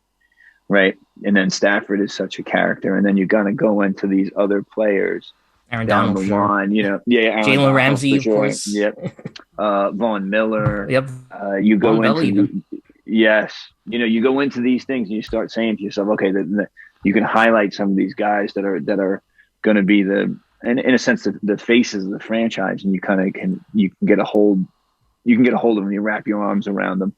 Speaker 3: Right. And then Stafford is such a character. And then you're going to go into these other players
Speaker 2: Aaron
Speaker 3: down
Speaker 2: Donald,
Speaker 3: the line,
Speaker 2: Jalen Ramsey, of course.
Speaker 3: Yep. Von Miller.
Speaker 2: Yep.
Speaker 3: You go you go into these things and you start saying to yourself, okay, you can highlight some of these guys that are going to be in a sense, the faces of the franchise. And you kind of you can get a hold of them, you wrap your arms around them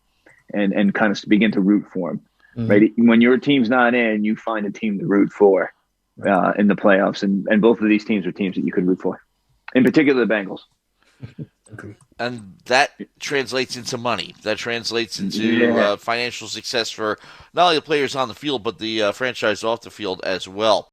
Speaker 3: and kind of begin to root for them. Right. When your team's not in, you find a team to root for in the playoffs. And both of these teams are teams that you could root for, in particular, the Bengals.
Speaker 1: And that translates into money. That translates into financial success for not only the players on the field, but the franchise off the field as well.